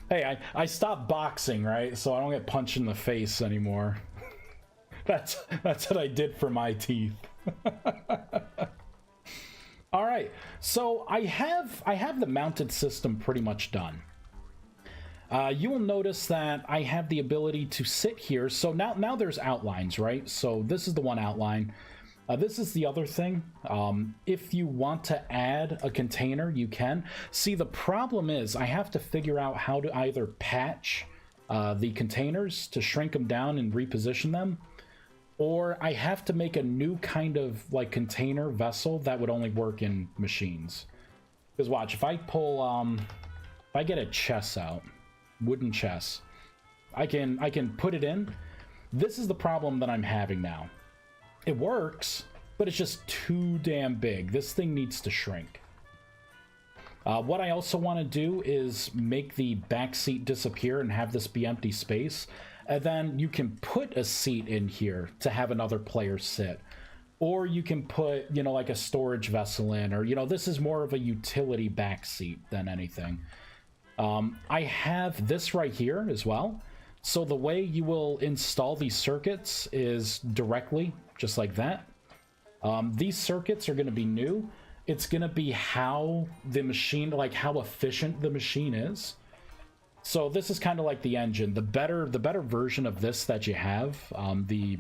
Hey, I stopped boxing, right? So I don't get punched in the face anymore. That's what I did for my teeth. All right, so I have the mounted system pretty much done. You will notice that I have the ability to sit here. So now there's outlines, right? So this is the one outline. This is the other thing. If you want to add a container, you can. See, the problem is I have to figure out how to either patch the containers to shrink them down and reposition them, or I have to make a new kind of like container vessel that would only work in machines. Because watch, if I pull, if I get a chest out, wooden chest, I can put it in. This is the problem that I'm having now. It works, but it's just too damn big. This thing needs to shrink. What I also want to do is make the back seat disappear and have this be empty space. And then you can put a seat in here to have another player sit. Or you can put, you know, like a storage vessel in, or, you know, this is more of a utility back seat than anything. I have this right here as well. So the way you will install these circuits is directly, just like that. These circuits are going to be new. It's going to be how the machine, like how efficient the machine is. So this is kind of like the engine. The better version of this that you have, the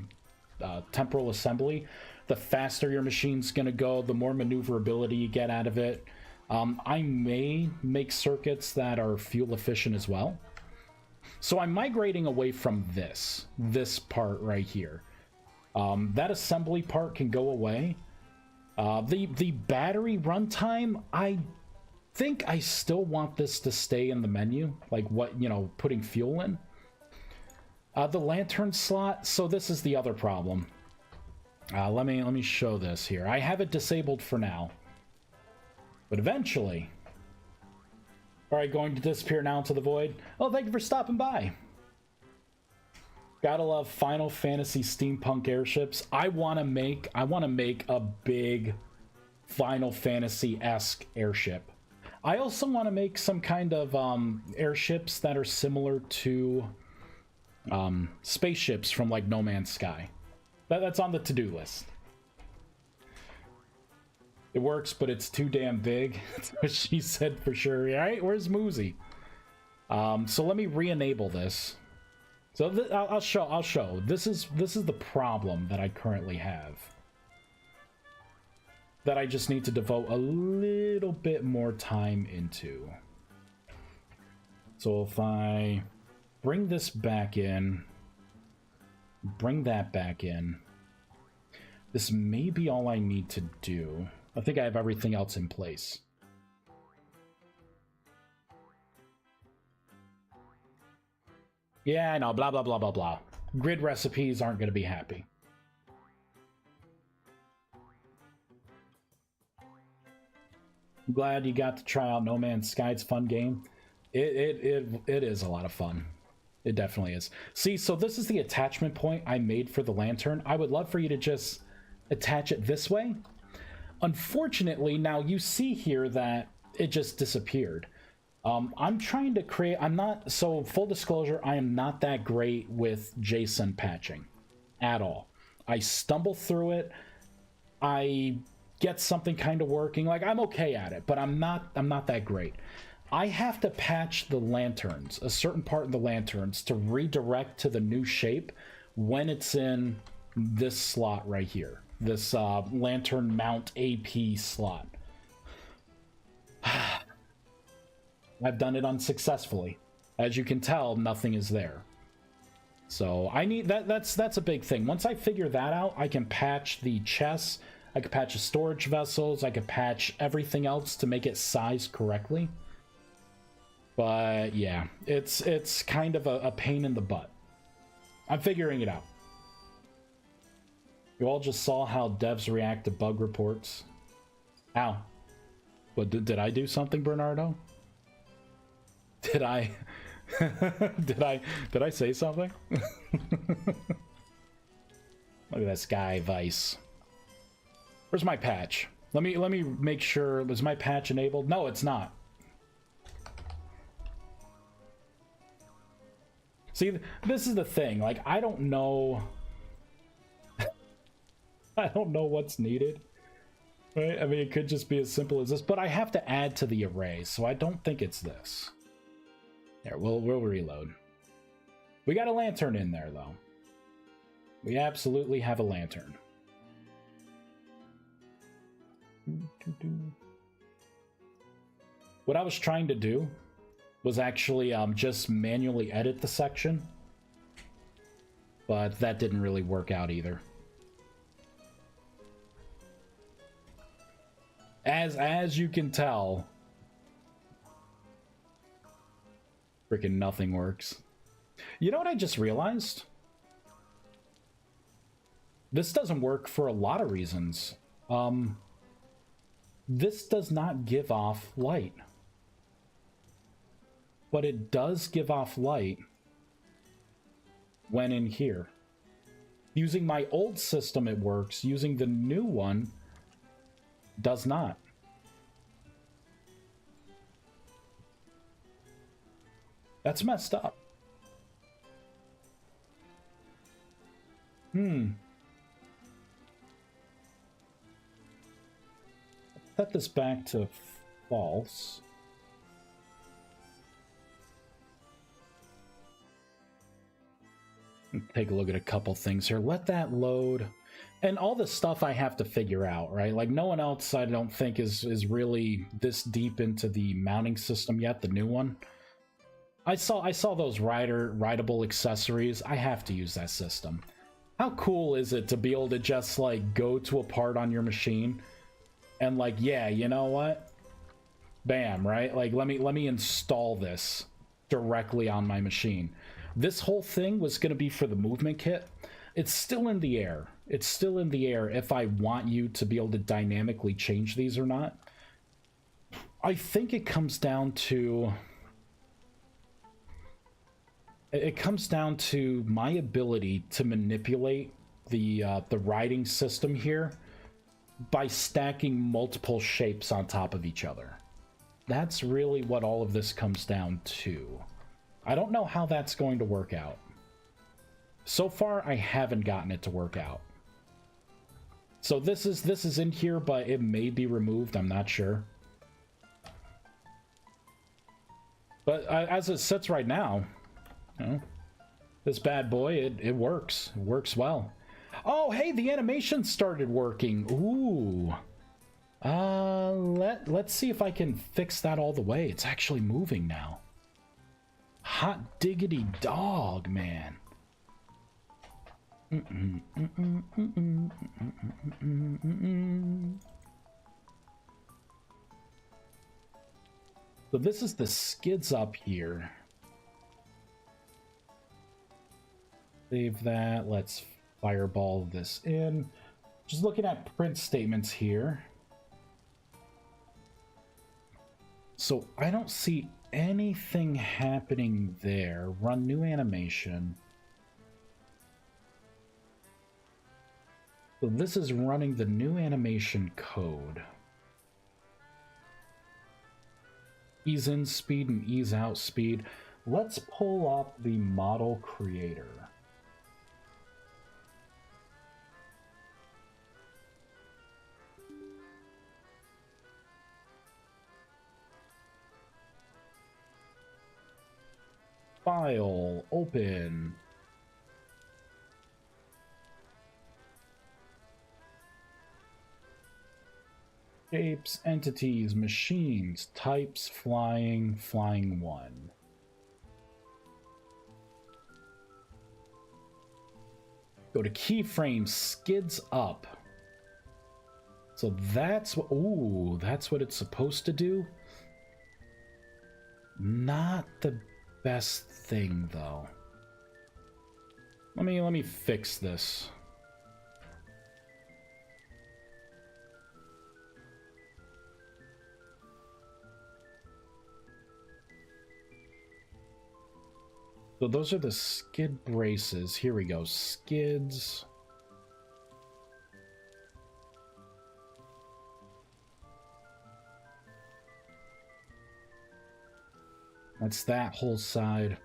temporal assembly, the faster your machine's going to go, the more maneuverability you get out of it. I may make circuits that are fuel efficient as well. So I'm migrating away from this part right here. That assembly part can go away. The battery runtime, I think I still want this to stay in the menu, like what, you know, putting fuel in. The lantern slot, so this is the other problem. Let me show this here. I have it disabled for now, but eventually. All right, going to disappear now into the void. Oh, thank you for stopping by. Gotta love Final Fantasy steampunk airships. I want to make a big Final Fantasy-esque airship. I also want to make some kind of airships that are similar to spaceships from like No Man's Sky. That's on the to-do list. It works, but it's too damn big. That's what she said for sure. All right, where's Moozy? So let me re-enable this. So I'll show. This is the problem that I currently have. That I just need to devote a little bit more time into. So if I bring this back in, bring that back in, this may be all I need to do. I think I have everything else in place. Yeah, I know, blah, blah, blah, blah, blah. Grid recipes aren't going to be happy. I'm glad you got to try out No Man's Sky. It's a fun game. It is a lot of fun. It definitely is. See, so this is the attachment point I made for the lantern. I would love for you to just attach it this way. Unfortunately, now you see here that it just disappeared. I'm trying to create, so full disclosure, I am not that great with JSON patching at all. I stumble through it. I get something kind of working. Like, I'm okay at it, but I'm not that great. I have to patch the lanterns, a certain part of the lanterns, to redirect to the new shape when it's in this slot right here. This lantern mount AP slot. I've done it unsuccessfully. As you can tell, nothing is there. So I need that's a big thing. Once I figure that out, I can patch the chests, I can patch the storage vessels, I can patch everything else to make it sized correctly. But yeah, it's kind of a pain in the butt. I'm figuring it out. You all just saw how devs react to bug reports. Ow. What, did I do something, Bernardo? Did I did I say something? Look at this guy, Vice. Where's my patch? Let me make sure. Was my patch enabled? No, it's not. See, this is the thing. Like, I don't know. I don't know what's needed. Right? I mean, it could just be as simple as this, but I have to add to the array, so I don't think it's this. There, we'll reload. We got a lantern in there, though. We absolutely have a lantern. What I was trying to do was actually just manually edit the section, but that didn't really work out either. As you can tell, freaking nothing works. You know what I just realized? This doesn't work for a lot of reasons. This does not give off light. But it does give off light when in here. Using my old system, it works. Using the new one, does not. That's messed up. Set this back to false. Take a look at a couple things here. Let that load. And all the stuff I have to figure out, right? Like, no one else, I don't think, is really this deep into the mounting system yet, the new one. I saw those rideable accessories. I have to use that system. How cool is it to be able to just, like, go to a part on your machine and, like, yeah, you know what? Bam, right? Like, let me install this directly on my machine. This whole thing was going to be for the movement kit. It's still in the air. It's still in the air if I want you to be able to dynamically change these or not. I think it comes down to... It comes down to my ability to manipulate the riding system here by stacking multiple shapes on top of each other. That's really what all of this comes down to. I don't know how that's going to work out. So far, I haven't gotten it to work out. So this is in here, but it may be removed. I'm not sure. But as it sits right now, you know, this bad boy, it works. It works well. Oh, hey, the animation started working. Ooh. Let's see if I can fix that all the way. It's actually moving now. Hot diggity dog, man. So this is the skids up here. Save that. Let's fireball this in. Just looking at print statements here. So I don't see anything happening there. Run new animation. So this is running the new animation code. Ease in speed and ease out speed. Let's pull up the model creator. File, open. Shapes, entities, machines, types, flying, flying 1. Go to keyframe, skids up. So that's what, ooh, that's what it's supposed to do. Not the best thing though. Let me fix this. So those are the skid braces. Here we go. Skids. That's that whole side.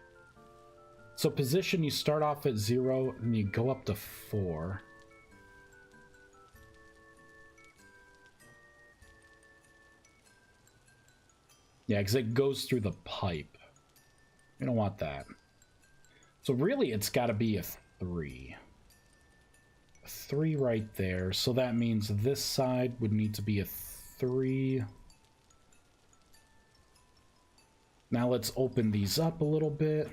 So position, you start off at 0 and you go up to 4. Yeah, because it goes through the pipe. You don't want that. So really, it's got to be a 3. A 3 right there. So that means this side would need to be a 3. Now let's open these up a little bit.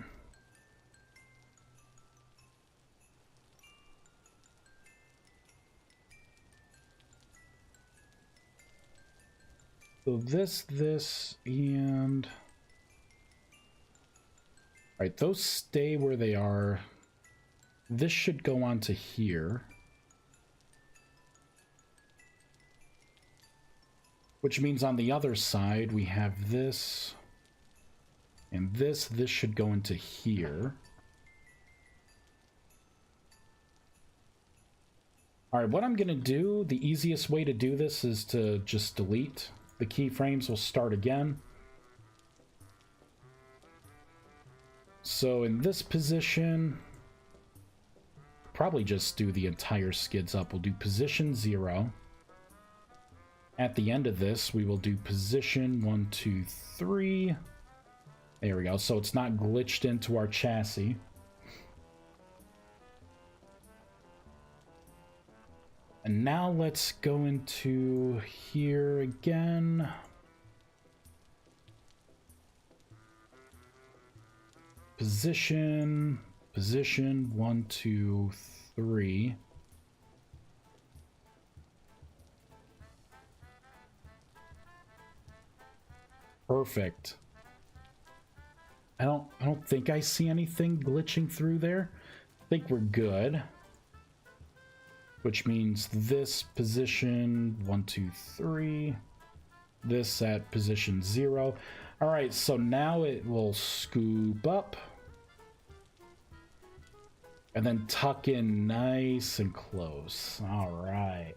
So this, and... Alright, those stay where they are. This should go on to here. Which means on the other side, we have this. And this should go into here. Alright, what I'm going to do, the easiest way to do this is to just delete the keyframes. We'll start again. So in this position, probably just do the entire skids up. We'll do position 0. At the end of this, we will do position 1, 2, 3. There we go. So it's not glitched into our chassis. And now let's go into here again. Position 1, 2, 3. Perfect. I don't think I see anything glitching through there. I think we're good. Which means this position 1, 2, 3. This at position 0. All right, so now it will scoop up and then tuck in nice and close. All right.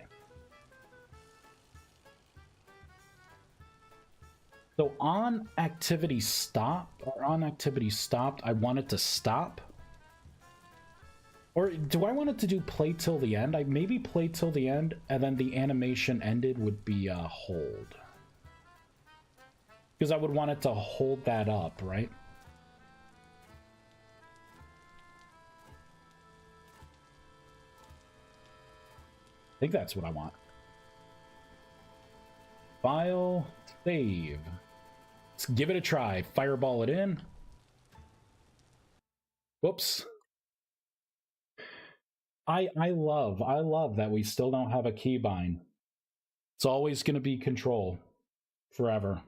So on activity stopped, I want it to stop. Or do I want it to do play till the end? I maybe play till the end, and then the animation ended would be hold. Because I would want it to hold that up, right? I think that's what I want. File, save. Let's give it a try. Fireball it in. Whoops. I love that we still don't have a keybind. It's always going to be control forever.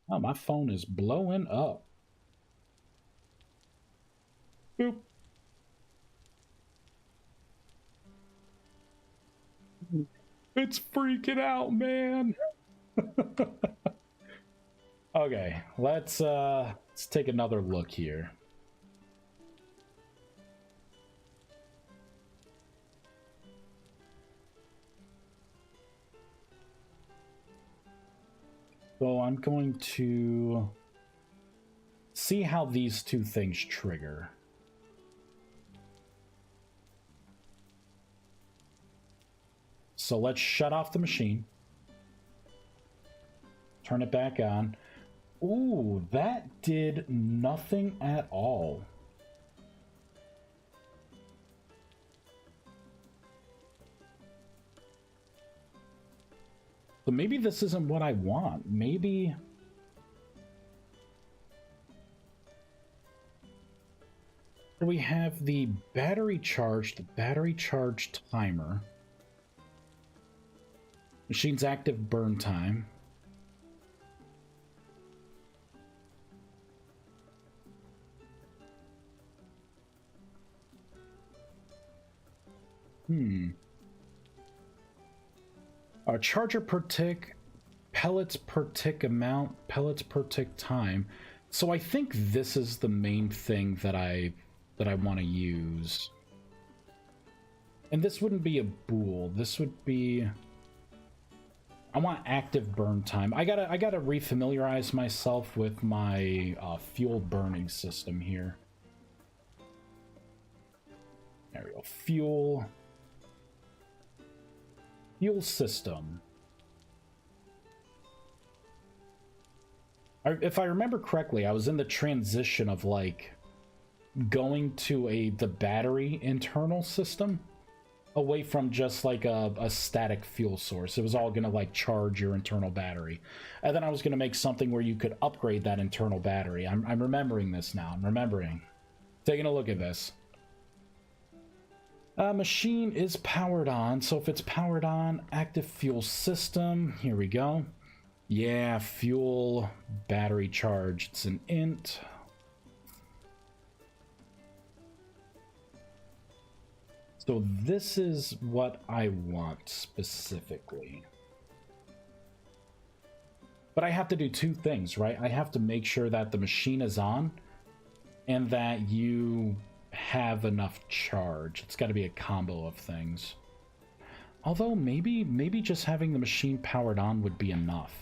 Oh, my phone is blowing up. Boop. It's freaking out, man. Okay, let's take another look here. So I'm going to see how these two things trigger. So let's shut off the machine. Turn it back on. Ooh, that did nothing at all. So maybe this isn't what I want. Maybe... we have the battery charge timer. Machine's active burn time. Charger per tick, pellets per tick amount, pellets per tick time. So I think this is the main thing that I want to use. And this wouldn't be a bool. This would be... I want active burn time. I gotta refamiliarize myself with my fuel burning system here. There we go. Fuel system. If I remember correctly, I was in the transition of like going to the battery internal system away from just like a static fuel source. It was all gonna like charge your internal battery, and then I was gonna make something where you could upgrade that internal battery. I'm remembering this now. I'm remembering. Taking a look at this. Machine is powered on, so if it's powered on, active fuel system, here we go. Yeah, fuel battery charge, it's an int. So this is what I want specifically. But I have to do two things, right? I have to make sure that the machine is on and that you have enough charge. It's got to be a combo of things. Although maybe just having the machine powered on would be enough.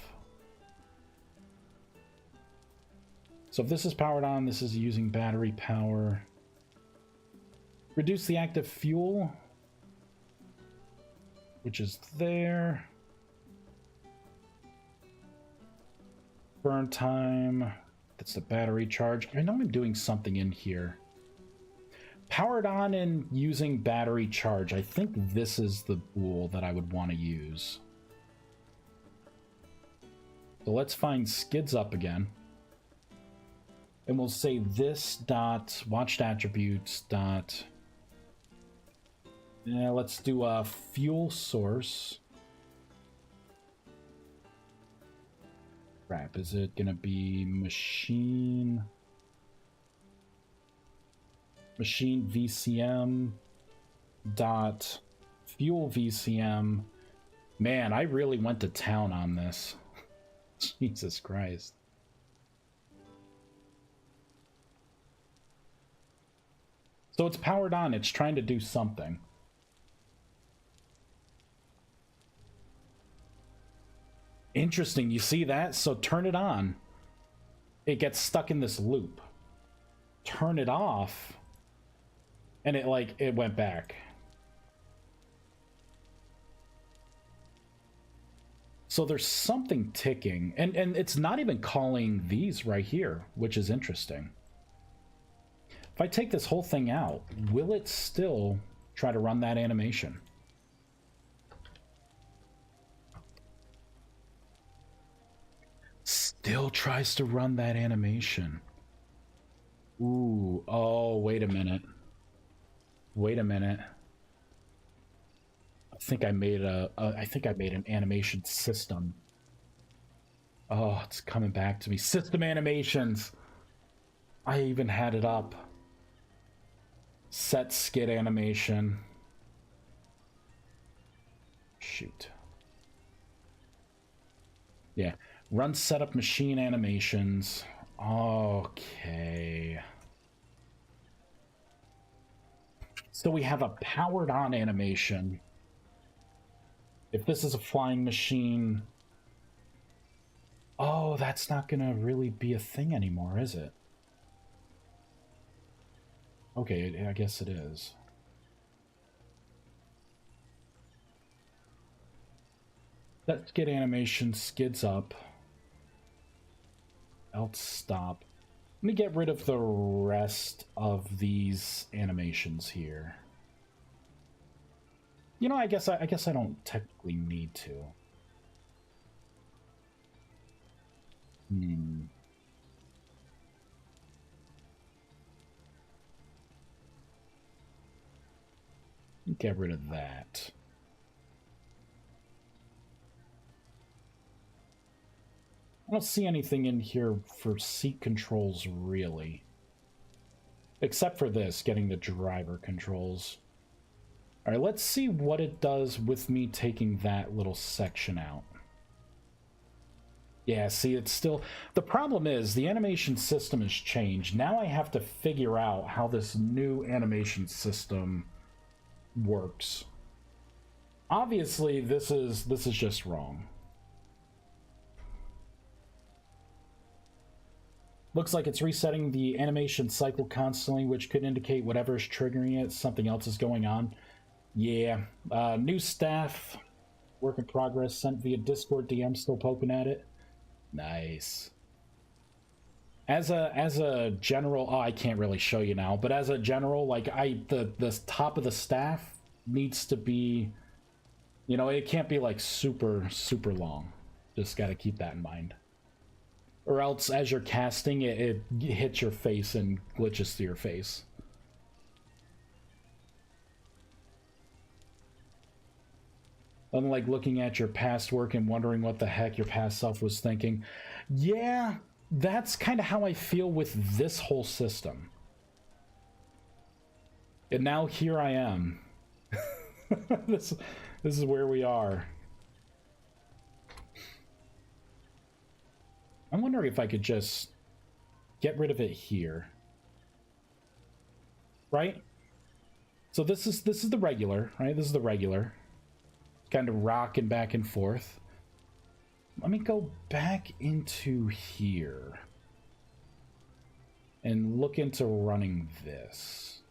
So if this is powered on, this is using battery power. Reduce the active fuel, which is there. Burn time, that's the battery charge. I know I'm doing something in here. Powered on and using battery charge. I think this is the bool that I would want to use. So let's find skids up again. And we'll say this dot watched attributes dot... Yeah, let's do a fuel source. Crap, is it gonna be machine VCM dot fuel VCM? Man, I really went to town on this. Jesus Christ. So it's powered on, it's trying to do something. Interesting, you see that? So turn it on. it gets stuck in this loop. Turn it off, and it went back. So there's something ticking, and it's not even calling these right here, which is interesting. If I take this whole thing out, will it still try to run that animation? Still tries to run that animation. Ooh, oh, wait a minute. Wait a minute. I think I made an animation system. Oh, it's coming back to me. System animations. I even had it up. Set skid animation. Shoot. Yeah. Run setup machine animations. Okay. So we have a powered on animation. If this is a flying machine... Oh, that's not gonna really be a thing anymore, is it? Okay, I guess it is. That skid animation skids up. Else stop. Let me get rid of the rest of these animations here. You know, I guess I don't technically need to. Get rid of that. I don't see anything in here for seat controls, really. Except for this, getting the driver controls. Alright, let's see what it does with me taking that little section out. Yeah, see, it's still... The problem is, the animation system has changed. Now I have to figure out how this new animation system works. Obviously, this is just wrong. Looks like it's resetting the animation cycle constantly, which could indicate whatever is triggering it, something else is going on. Yeah. New staff, work in progress, sent via Discord DM, still poking at it. Nice. As a general, oh, I can't really show you now, but as a general, like the top of the staff needs to be, you know, it can't be like super long. Just got to keep that in mind. Or else, as you're casting, it hits your face and glitches through your face. Unlike looking at your past work and wondering what the heck your past self was thinking. Yeah, that's kind of how I feel with this whole system. And now here I am. This is where we are. I'm wondering if I could just get rid of it here. Right? So this is the regular, right? This is the regular. Kind of rocking back and forth. Let me go back into here and look into running this.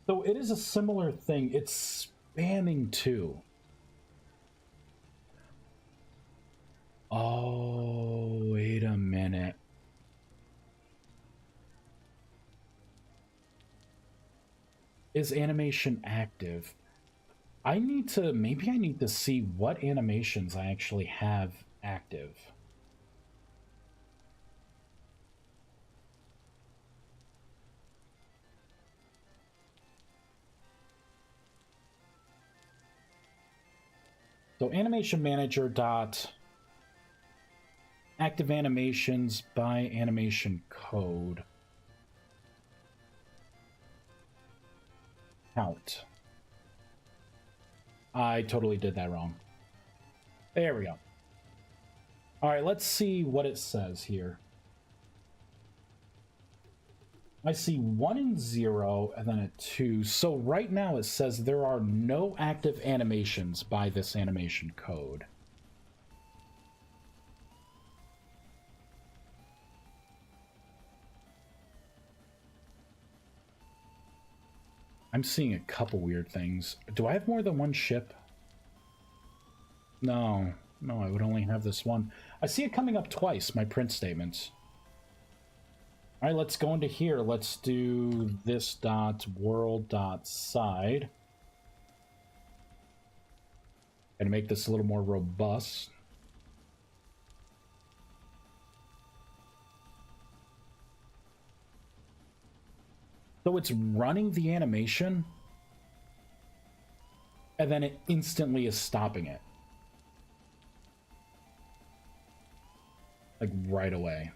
So it is a similar thing. It's spamming too. Oh, wait a minute. Is animation active? Maybe I need to see what animations I actually have active. So animation manager dot active animations by animation code. Count. I totally did that wrong. There we go. All right, let's see what it says here. I see 1 and 0 and then a 2. So right now it says there are no active animations by this animation code. I'm seeing a couple weird things. Do I have more than one ship? No, I would only have this one. I see it coming up twice, my print statements. All right, let's go into here. Let's do this dot world dot side. And make this a little more robust. So it's running the animation, and then it instantly is stopping it. Like right away.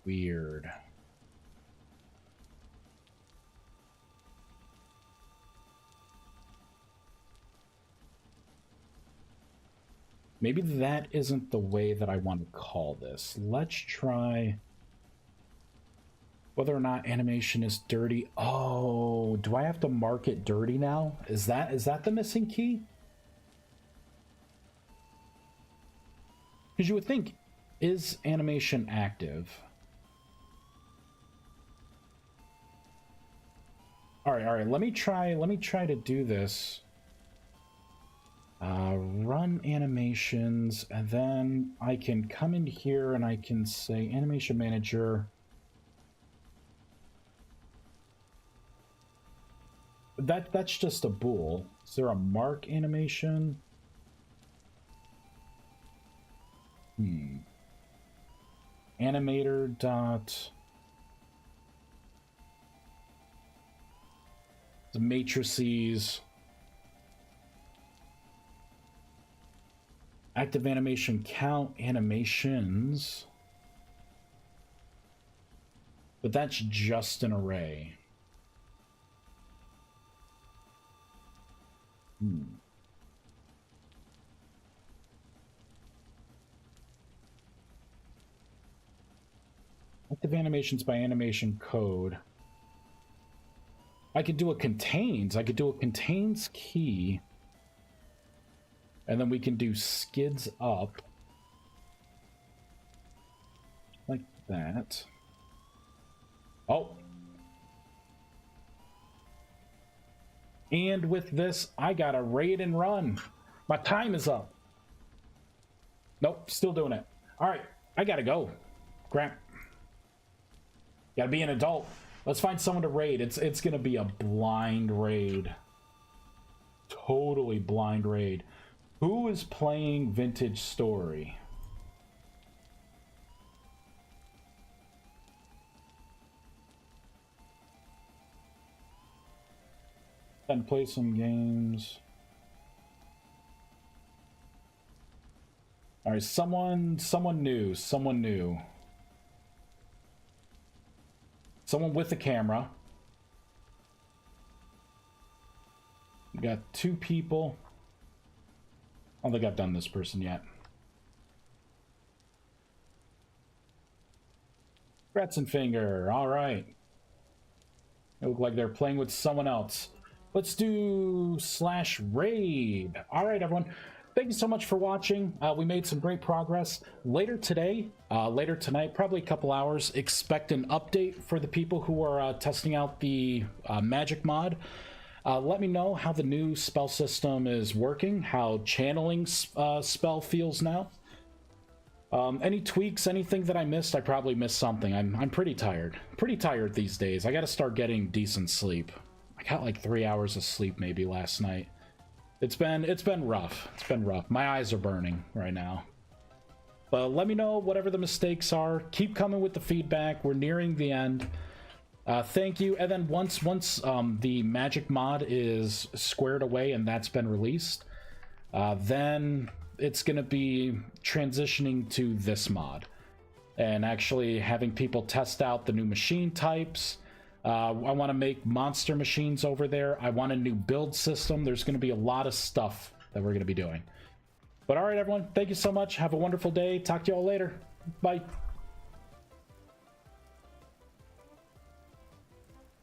Weird. Maybe that isn't the way that I want to call this. Let's try whether or not animation is dirty. Oh, do I have to mark it dirty now? Is that the missing key? Because you would think, is animation active? All right. Let me try to do this. Run animations, and then I can come in here and I can say animation manager. That's just a bool. Is there a mark animation? Animator dot the matrices. Active animation count animations. But that's just an array. Active animations by animation code. I could do a contains. I could do a contains key. And then we can do skids up. Like that. Oh. And with this, I gotta raid and run. My time is up. Nope, still doing it. All right, I gotta go. Crap. Gotta be an adult. Let's find someone to raid. It's gonna be a blind raid. Totally blind raid. Who is playing Vintage Story? And play some games. All right, someone new. Someone with a camera. We got 2 people. I don't think I've done this person yet. Finger. All right. They look like they're playing with someone else. Let's do /raid. All right, everyone. Thank you so much for watching. We made some great progress. Later today, later tonight, probably a couple hours, expect an update for the people who are testing out the magic mod. Let me know how the new spell system is working, how channeling spell feels now. Any tweaks, anything that I missed? I probably missed something. I'm pretty tired. Pretty tired these days. I gotta start getting decent sleep. I got like 3 hours of sleep maybe last night. It's been rough. It's been rough. My eyes are burning right now. But let me know whatever the mistakes are. Keep coming with the feedback. We're nearing the end. Thank you. And then once the magic mod is squared away and that's been released, then it's going to be transitioning to this mod and actually having people test out the new machine types. I want to make monster machines over there. I want a new build system. There's going to be a lot of stuff that we're going to be doing. But all right, everyone, thank you so much. Have a wonderful day. Talk to you all later. Bye.